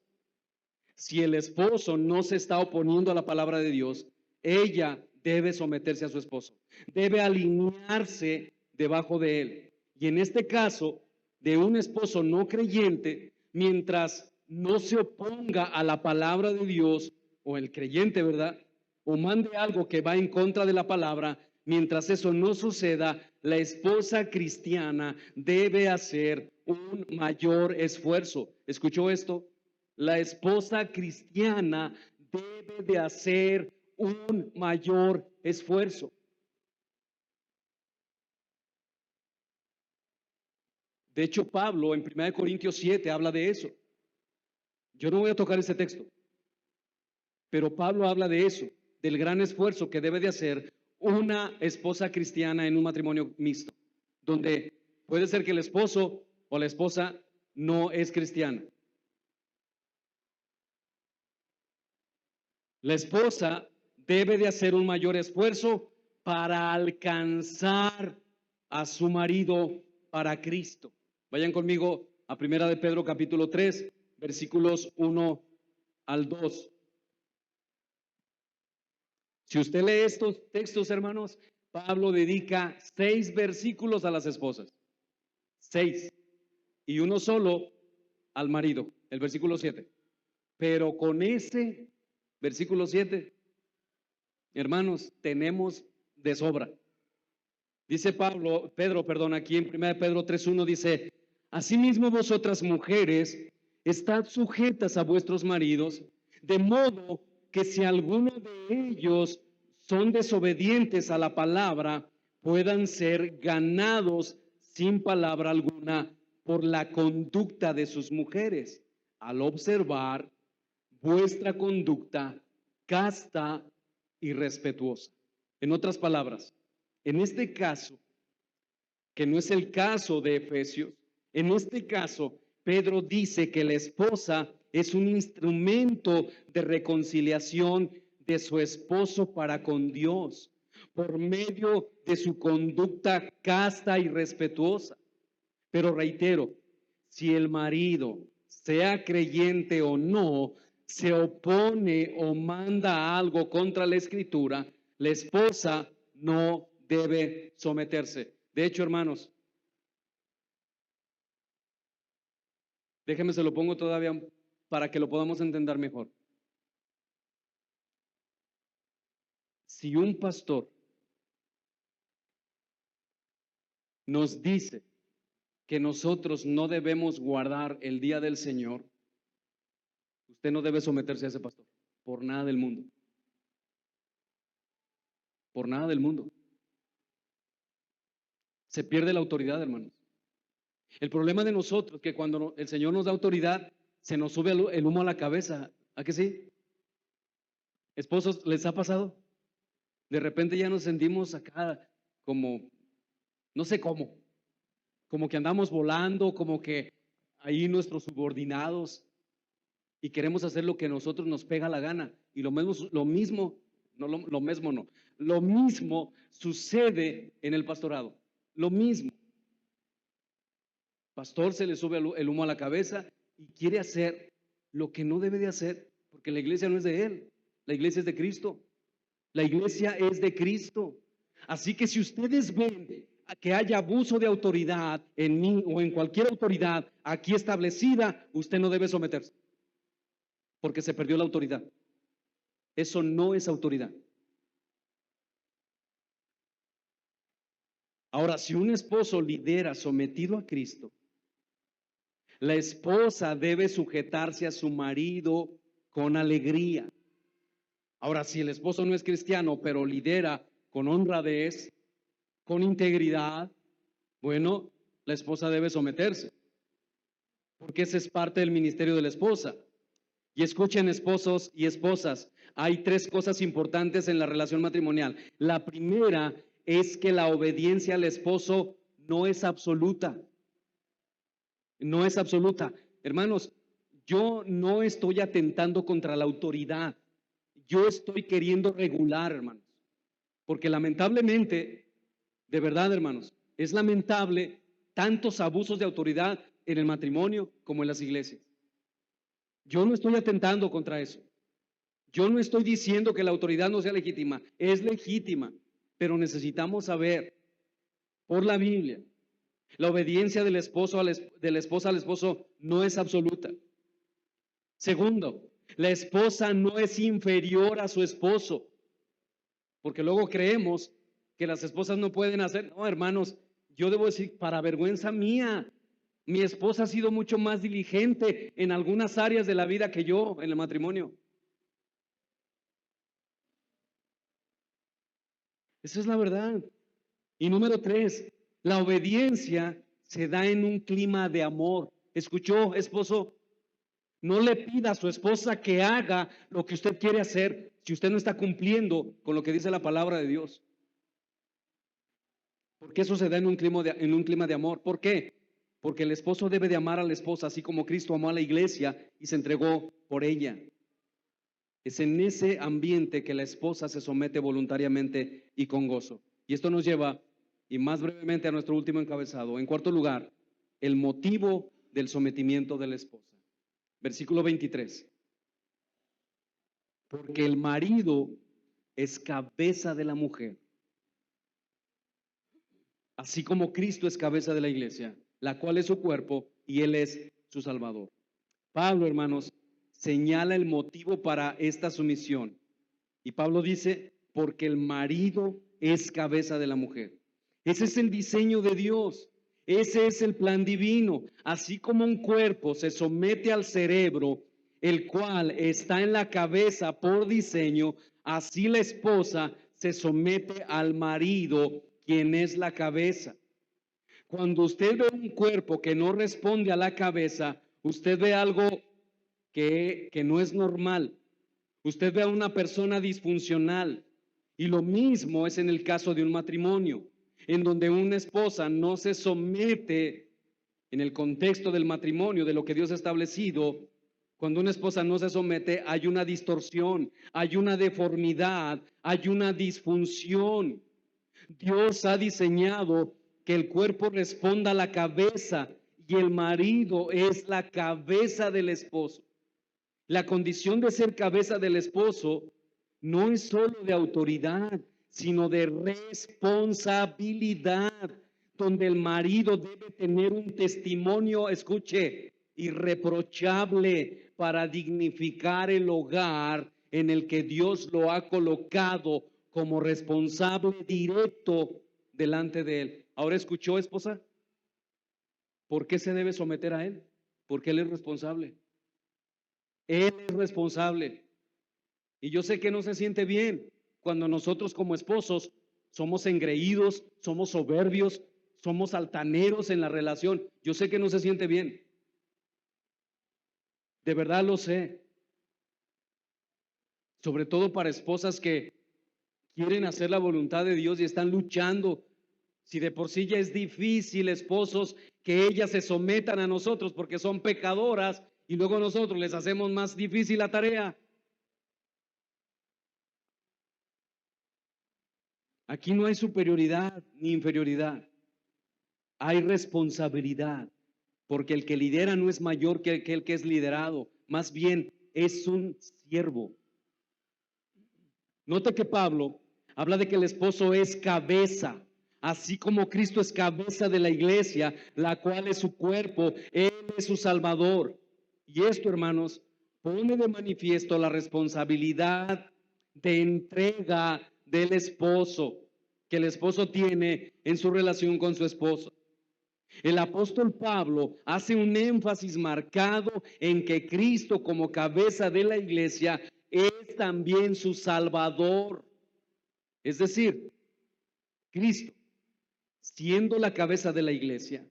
si el esposo no se está oponiendo a la palabra de Dios, ella debe someterse a su esposo, debe alinearse debajo de él. Y en este caso, de un esposo no creyente, mientras no se oponga a la palabra de Dios, o el creyente, ¿verdad? O mande algo que va en contra de la palabra, mientras eso no suceda, la esposa cristiana debe hacer un mayor esfuerzo. ¿Escuchó esto? La esposa cristiana debe de hacer un mayor esfuerzo. De hecho, Pablo en 1 Corintios 7 habla de eso. Yo no voy a tocar ese texto, pero Pablo habla de eso, del gran esfuerzo que debe de hacer una esposa cristiana en un matrimonio mixto, donde puede ser que el esposo o la esposa no es cristiana. La esposa debe de hacer un mayor esfuerzo para alcanzar a su marido para Cristo. Vayan conmigo a 1 de Pedro capítulo 3, versículos 1 al 2. Si usted lee estos textos, hermanos, Pablo dedica 6 versículos a las esposas. 6. Y uno solo al marido, el versículo 7. Pero con ese versículo 7, hermanos, tenemos de sobra. Dice Pedro, aquí en 1 Pedro 3:1 dice, asimismo vosotras mujeres, estad sujetas a vuestros maridos, de modo que si alguno de ellos son desobedientes a la palabra, puedan ser ganados sin palabra alguna por la conducta de sus mujeres, al observar vuestra conducta casta y respetuosa. En otras palabras, en este caso, que no es el caso de Efesios, en este caso, Pedro dice que la esposa es un instrumento de reconciliación de su esposo para con Dios, por medio de su conducta casta y respetuosa. Pero reitero, si el marido, sea creyente o no, se opone o manda algo contra la escritura, la esposa no debe someterse. De hecho, hermanos, déjeme se lo pongo todavía para que lo podamos entender mejor. Si un pastor nos dice que nosotros no debemos guardar el día del Señor, usted no debe someterse a ese pastor, por nada del mundo. Por nada del mundo. Se pierde la autoridad, hermanos. El problema de nosotros es que cuando el Señor nos da autoridad, se nos sube el humo a la cabeza. ¿A qué sí? Esposos, ¿les ha pasado? De repente ya nos sentimos acá como, no sé cómo, como que andamos volando, como que ahí nuestros subordinados y queremos hacer lo que a nosotros nos pega la gana. Y lo mismo sucede en el pastorado. Lo mismo. Pastor se le sube el humo a la cabeza y quiere hacer lo que no debe de hacer, porque la iglesia no es de él, la iglesia es de Cristo. La iglesia es de Cristo. Así que si ustedes ven que haya abuso de autoridad en mí o en cualquier autoridad aquí establecida, usted no debe someterse, porque se perdió la autoridad. Eso no es autoridad. Ahora, si un esposo lidera sometido a Cristo, la esposa debe sujetarse a su marido con alegría. Ahora, si el esposo no es cristiano, pero lidera con honradez, con integridad, bueno, la esposa debe someterse, porque ese es parte del ministerio de la esposa. Y escuchen, esposos y esposas, hay 3 cosas importantes en la relación matrimonial. La primera es que la obediencia al esposo no es absoluta. No es absoluta. Hermanos, yo no estoy atentando contra la autoridad. Yo estoy queriendo regular, hermanos. Porque lamentablemente, de verdad, hermanos, es lamentable tantos abusos de autoridad en el matrimonio como en las iglesias. Yo no estoy atentando contra eso. Yo no estoy diciendo que la autoridad no sea legítima, es legítima, pero necesitamos saber por la Biblia, la obediencia del esposo de la esposa al esposo no es absoluta. Segundo, la esposa no es inferior a su esposo, porque luego creemos que las esposas no pueden hacer. No, hermanos, yo debo decir, para vergüenza mía, mi esposa ha sido mucho más diligente en algunas áreas de la vida que yo en el matrimonio. Esa es la verdad. Y número tres, la obediencia se da en un clima de amor. ¿Escuchó, esposo? No le pida a su esposa que haga lo que usted quiere hacer si usted no está cumpliendo con lo que dice la palabra de Dios. Porque eso se da en un clima de amor. ¿Por qué? Porque el esposo debe de amar a la esposa así como Cristo amó a la iglesia y se entregó por ella. Es en ese ambiente que la esposa se somete voluntariamente y con gozo. Y esto nos lleva, y más brevemente, a nuestro último encabezado. En cuarto lugar, el motivo del sometimiento de la esposa. Versículo 23. Porque el marido es cabeza de la mujer, así como Cristo es cabeza de la iglesia, la cual es su cuerpo y Él es su Salvador. Pablo, hermanos, señala el motivo para esta sumisión. Y Pablo dice, porque el marido es cabeza de la mujer. Ese es el diseño de Dios. Ese es el plan divino. Así como un cuerpo se somete al cerebro, el cual está en la cabeza por diseño, así la esposa se somete al marido, quien es la cabeza. Cuando usted ve un cuerpo que no responde a la cabeza, usted ve algo que no es normal. Usted ve a una persona disfuncional. Y lo mismo es en el caso de un matrimonio, en donde una esposa no se somete en el contexto del matrimonio, de lo que Dios ha establecido. Cuando una esposa no se somete, hay una distorsión, hay una deformidad, hay una disfunción. Dios ha diseñado que el cuerpo responda a la cabeza y el marido es la cabeza del esposo. La condición de ser cabeza del esposo no es solo de autoridad, sino de responsabilidad, donde el marido debe tener un testimonio, escuche, irreprochable para dignificar el hogar en el que Dios lo ha colocado como responsable directo delante de él. Ahora, ¿escuchó, esposa? ¿Por qué se debe someter a él? Porque él es responsable. Él es responsable. Y yo sé que no se siente bien cuando nosotros como esposos somos engreídos, somos soberbios, somos altaneros en la relación. Yo sé que no se siente bien. De verdad lo sé. Sobre todo para esposas que quieren hacer la voluntad de Dios y están luchando. Si de por sí ya es difícil, esposos, que ellas se sometan a nosotros porque son pecadoras y luego nosotros les hacemos más difícil la tarea. Aquí no hay superioridad ni inferioridad. Hay responsabilidad, porque el que lidera no es mayor que el que es liderado, más bien es un siervo. Note que Pablo habla de que el esposo es cabeza, así como Cristo es cabeza de la iglesia, la cual es su cuerpo, Él es su Salvador. Y esto, hermanos, pone de manifiesto la responsabilidad de entrega del esposo, que el esposo tiene en su relación con su esposo. El apóstol Pablo hace un énfasis marcado en que Cristo, como cabeza de la iglesia, es también su Salvador. Es decir, Cristo, siendo la cabeza de la iglesia,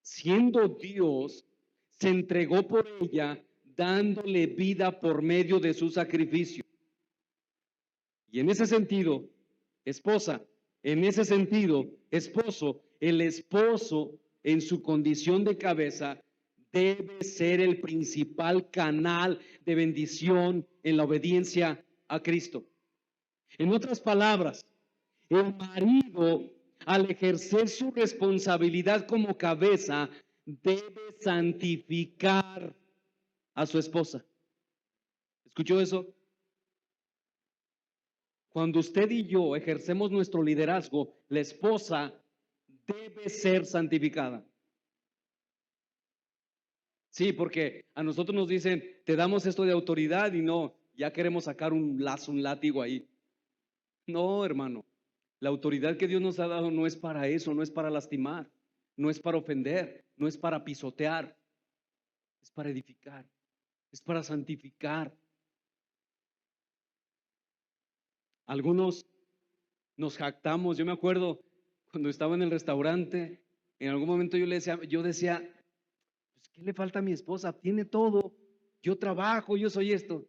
siendo Dios, se entregó por ella, dándole vida por medio de su sacrificio. Y en ese sentido, esposa, en ese sentido, esposo, el esposo en su condición de cabeza debe ser el principal canal de bendición en la obediencia a Cristo. En otras palabras, el marido, al ejercer su responsabilidad como cabeza, debe santificar a su esposa. ¿Escuchó eso? Cuando usted y yo ejercemos nuestro liderazgo, la esposa debe ser santificada. Sí, porque a nosotros nos dicen, te damos esto de autoridad y no, ya queremos sacar un lazo, un látigo ahí. No, hermano, la autoridad que Dios nos ha dado no es para eso, no es para lastimar, no es para ofender, no es para pisotear, es para edificar, es para santificar. Algunos nos jactamos, yo me acuerdo cuando estaba en el restaurante, en algún momento yo decía, pues, ¿qué le falta a mi esposa? Tiene todo, yo trabajo, yo soy esto.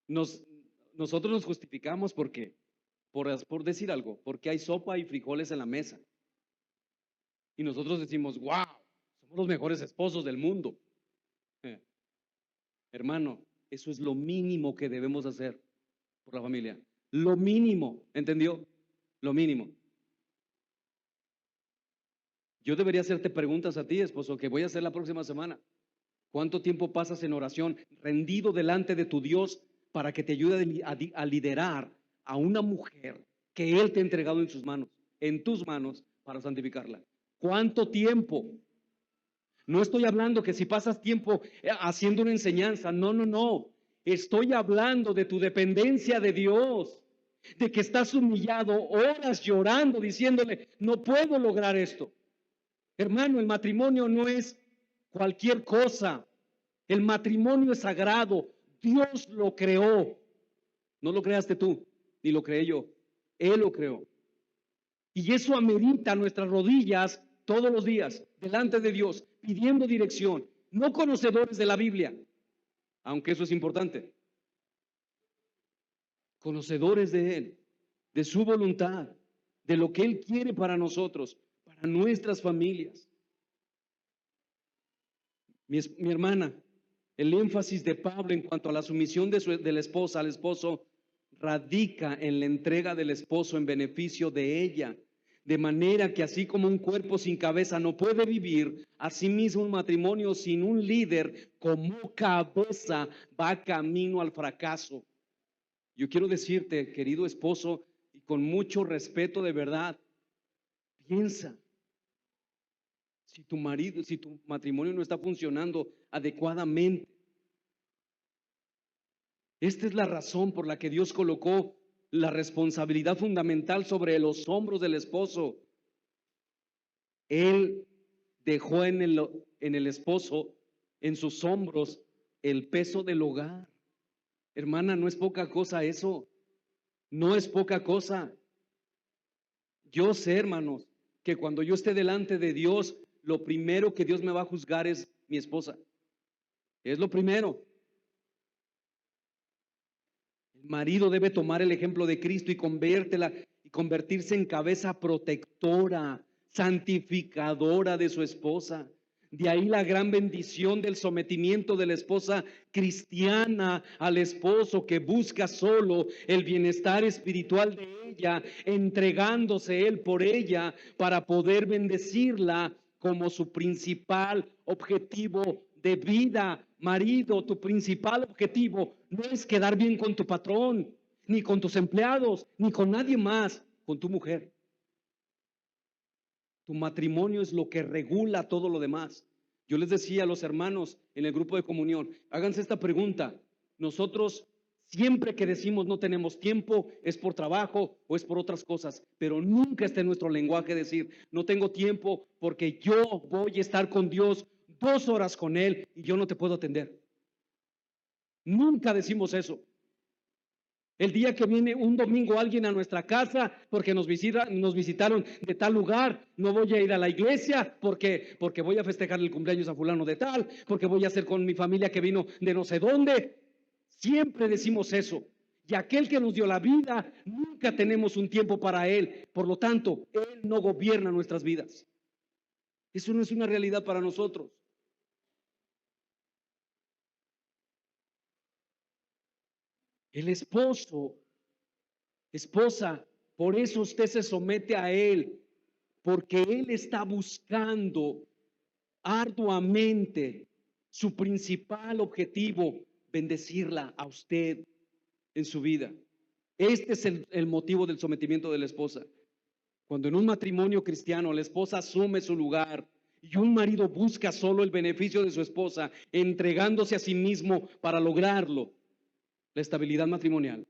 Nosotros nos justificamos porque, por decir algo, porque hay sopa y frijoles en la mesa. Y nosotros decimos, wow, somos los mejores esposos del mundo. Hermano, eso es lo mínimo que debemos hacer por la familia. Lo mínimo, ¿entendió? Lo mínimo. Yo debería hacerte preguntas a ti, esposo, que voy a hacer la próxima semana. ¿Cuánto tiempo pasas en oración, rendido delante de tu Dios para que te ayude a liderar a una mujer que Él te ha entregado en tus manos, para santificarla? ¿Cuánto tiempo? No estoy hablando que si pasas tiempo haciendo una enseñanza, no, no, no. Estoy hablando de tu dependencia de Dios, de que estás humillado, horas llorando, diciéndole, no puedo lograr esto. Hermano, el matrimonio no es cualquier cosa. El matrimonio es sagrado. Dios lo creó. No lo creaste tú, ni lo creé yo. Él lo creó. Y eso amerita nuestras rodillas todos los días, delante de Dios, pidiendo dirección. No conocedores de la Biblia, aunque eso es importante. Conocedores de Él, de su voluntad, de lo que Él quiere para nosotros, para nuestras familias. Mi hermana, el énfasis de Pablo en cuanto a la sumisión de la esposa al esposo radica en la entrega del esposo en beneficio de ella. De manera que así como un cuerpo sin cabeza no puede vivir, asimismo un matrimonio sin un líder como cabeza va camino al fracaso. Yo quiero decirte, querido esposo, y con mucho respeto de verdad, piensa. Si tu matrimonio no está funcionando adecuadamente, esta es la razón por la que Dios colocó la responsabilidad fundamental sobre los hombros del esposo. Él dejó en el esposo, en sus hombros, el peso del hogar. Hermana, no es poca cosa eso. No es poca cosa. Yo sé, hermanos, que cuando yo esté delante de Dios, lo primero que Dios me va a juzgar es mi esposa. Es lo primero. El marido debe tomar el ejemplo de Cristo y convertirse en cabeza protectora, santificadora de su esposa. De ahí la gran bendición del sometimiento de la esposa cristiana al esposo, que busca solo el bienestar espiritual de ella, entregándose él por ella para poder bendecirla como su principal objetivo de vida. Marido, tu principal objetivo no es quedar bien con tu patrón, ni con tus empleados, ni con nadie más, con tu mujer. Tu matrimonio es lo que regula todo lo demás. Yo les decía a los hermanos en el grupo de comunión, háganse esta pregunta. Nosotros siempre que decimos no tenemos tiempo, es por trabajo o es por otras cosas, pero nunca está en nuestro lenguaje decir no tengo tiempo porque yo voy a estar con Dios 2 horas con Él y yo no te puedo atender. Nunca decimos eso. El día que viene un domingo alguien a nuestra casa porque nos visitaron de tal lugar, no voy a ir a la iglesia porque voy a festejar el cumpleaños a fulano de tal, porque voy a hacer con mi familia que vino de no sé dónde. Siempre decimos eso. Y aquel que nos dio la vida, nunca tenemos un tiempo para Él. Por lo tanto, Él no gobierna nuestras vidas. Eso no es una realidad para nosotros. El esposo, esposa, por eso usted se somete a Él, porque Él está buscando arduamente Su principal objetivo, bendecirla a usted en su vida. Este es el motivo del sometimiento de la esposa. Cuando en un matrimonio cristiano la esposa asume su lugar y un marido busca solo el beneficio de su esposa, entregándose a sí mismo para lograrlo, la estabilidad matrimonial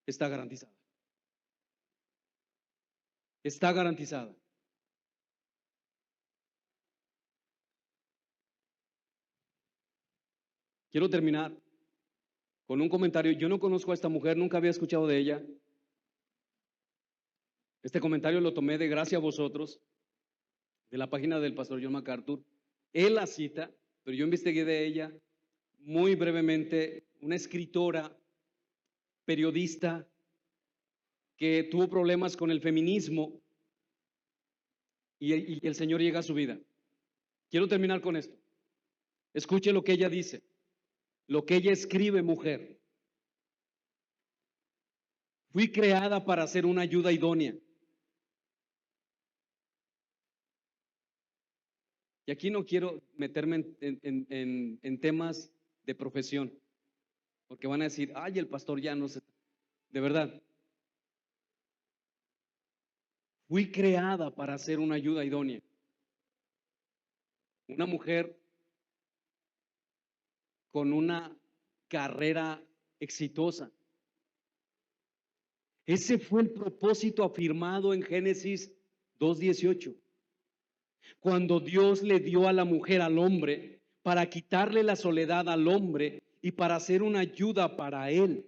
está garantizada. Está garantizada. Quiero terminar con un comentario. Yo no conozco a esta mujer, nunca había escuchado de ella. Este comentario lo tomé de Gracia a Vosotros, de la página del pastor John MacArthur. Él la cita, pero yo investigué de ella muy brevemente. Una escritora, periodista, que tuvo problemas con el feminismo y el Señor llega a su vida. Quiero terminar con esto. Escuche lo que ella dice, lo que ella escribe, mujer. Fui creada para ser una ayuda idónea. Y aquí no quiero meterme en temas de profesión, porque van a decir, ay, el pastor ya no sé. De verdad, fui creada para ser una ayuda idónea. Una mujer con una carrera exitosa. Ese fue el propósito afirmado en Génesis 2:18. Cuando Dios le dio a la mujer al hombre para quitarle la soledad al hombre y para hacer una ayuda para él.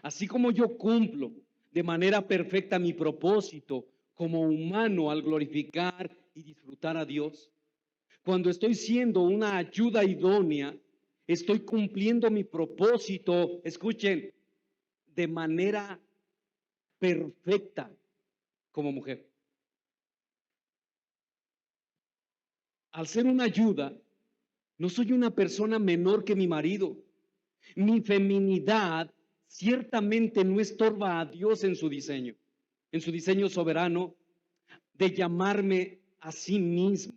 Así como yo cumplo de manera perfecta mi propósito como humano al glorificar y disfrutar a Dios, cuando estoy siendo una ayuda idónea, estoy cumpliendo mi propósito, escuchen, de manera perfecta como mujer. Al ser una ayuda, no soy una persona menor que mi marido. Mi feminidad ciertamente no estorba a Dios en su diseño soberano de llamarme a sí mismo,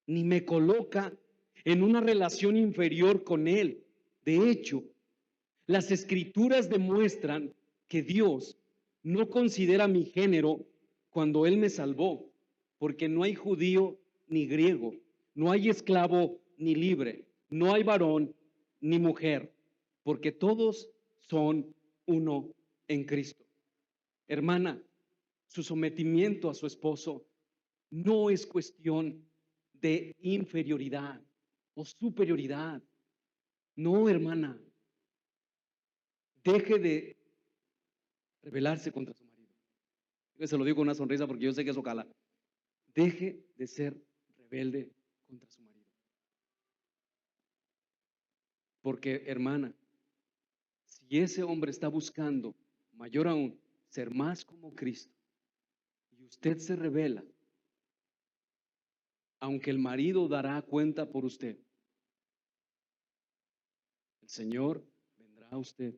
ni me coloca en una relación inferior con Él. De hecho, las escrituras demuestran que Dios no considera mi género cuando Él me salvó, porque no hay judío ni griego, no hay esclavo ni libre, no hay varón ni mujer, porque todos son uno en Cristo. Hermana, su sometimiento a su esposo no es cuestión de inferioridad o superioridad. No, hermana, deje de rebelarse contra su marido. Yo se lo digo con una sonrisa porque yo sé que eso cala. Deje de ser rebelde contra su marido. Porque, hermana, si ese hombre está buscando, mayor aún, ser más como Cristo, y usted se revela, aunque el marido dará cuenta por usted, el Señor vendrá a usted.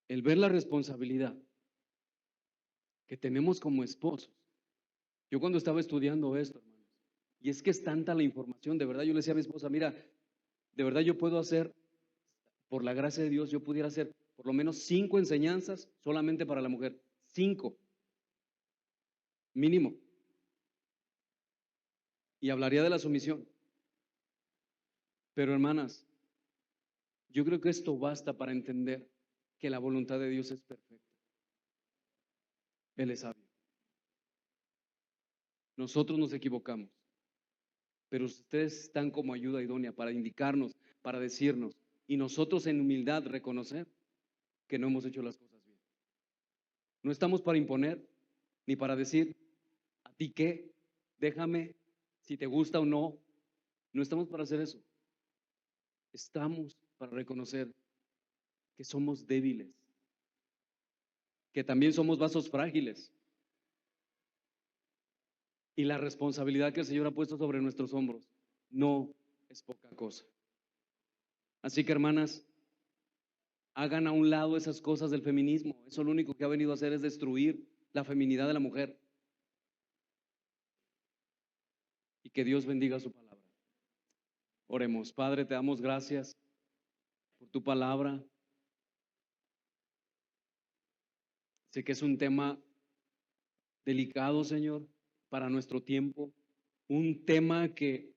El ver la responsabilidad que tenemos como esposos. Yo cuando estaba estudiando esto, hermanos, y es que es tanta la información, de verdad yo le decía a mi esposa, mira, de verdad yo puedo hacer, por la gracia de Dios, yo pudiera hacer por lo menos 5 enseñanzas solamente para la mujer. 5, mínimo. Y hablaría de la sumisión. Pero hermanas, yo creo que esto basta para entender que la voluntad de Dios es perfecta. Él es sabio. Nosotros nos equivocamos, pero ustedes están como ayuda idónea para indicarnos, para decirnos, y nosotros en humildad reconocer que no hemos hecho las cosas bien. No estamos para imponer, ni para decir, ¿a ti qué? Déjame, si te gusta o no. No estamos para hacer eso. Estamos para reconocer que somos débiles, que también somos vasos frágiles. Y la responsabilidad que el Señor ha puesto sobre nuestros hombros no es poca cosa. Así que, hermanas, hagan a un lado esas cosas del feminismo. Eso lo único que ha venido a hacer es destruir la feminidad de la mujer. que Dios bendiga su palabra. Oremos. Padre, te damos gracias por tu palabra. Sé que es un tema delicado, Señor, para nuestro tiempo. Un tema que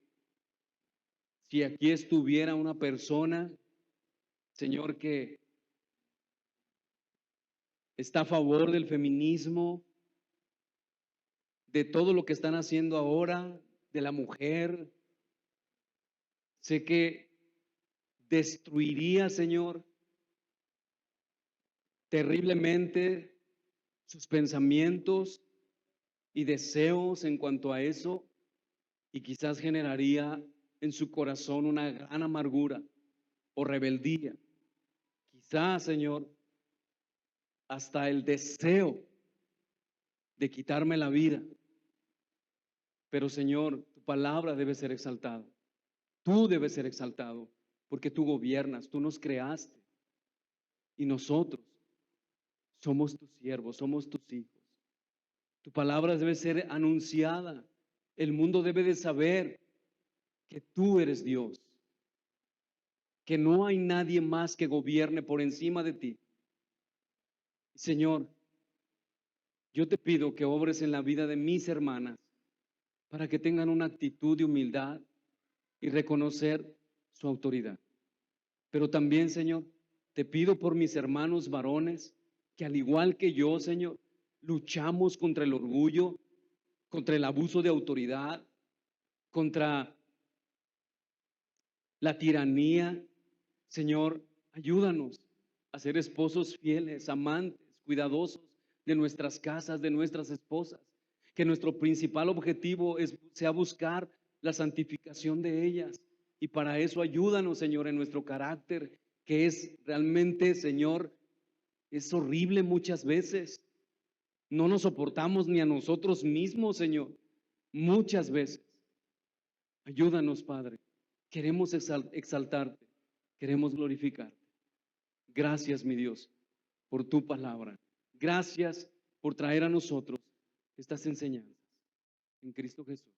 si aquí estuviera una persona, Señor, que está a favor del feminismo, de todo lo que están haciendo ahora, de la mujer, sé que destruiría, Señor, terriblemente sus pensamientos y deseos en cuanto a eso, y quizás generaría en su corazón una gran amargura o rebeldía. Quizás, Señor, hasta el deseo de quitarme la vida. Pero, Señor, tu palabra debe ser exaltada. Tú debes ser exaltado porque tú gobiernas, tú nos creaste y nosotros somos tus siervos, somos tus hijos. Tu palabra debe ser anunciada. El mundo debe de saber que tú eres Dios, que no hay nadie más que gobierne por encima de ti. Señor, yo te pido que obres en la vida de mis hermanas para que tengan una actitud de humildad y reconocer su autoridad. Pero también, Señor, te pido por mis hermanos varones que al igual que yo, Señor, luchamos contra el orgullo, contra el abuso de autoridad, contra la tiranía. Señor, ayúdanos a ser esposos fieles, amantes, cuidadosos de nuestras casas, de nuestras esposas. Que nuestro principal objetivo sea buscar la santificación de ellas. Y para eso ayúdanos, Señor, en nuestro carácter, que es realmente, Señor, es horrible muchas veces. No nos soportamos ni a nosotros mismos, Señor, muchas veces. Ayúdanos, Padre. Queremos exaltarte, queremos glorificarte. Gracias, mi Dios, por tu palabra. Gracias por traer a nosotros estas enseñanzas en Cristo Jesús.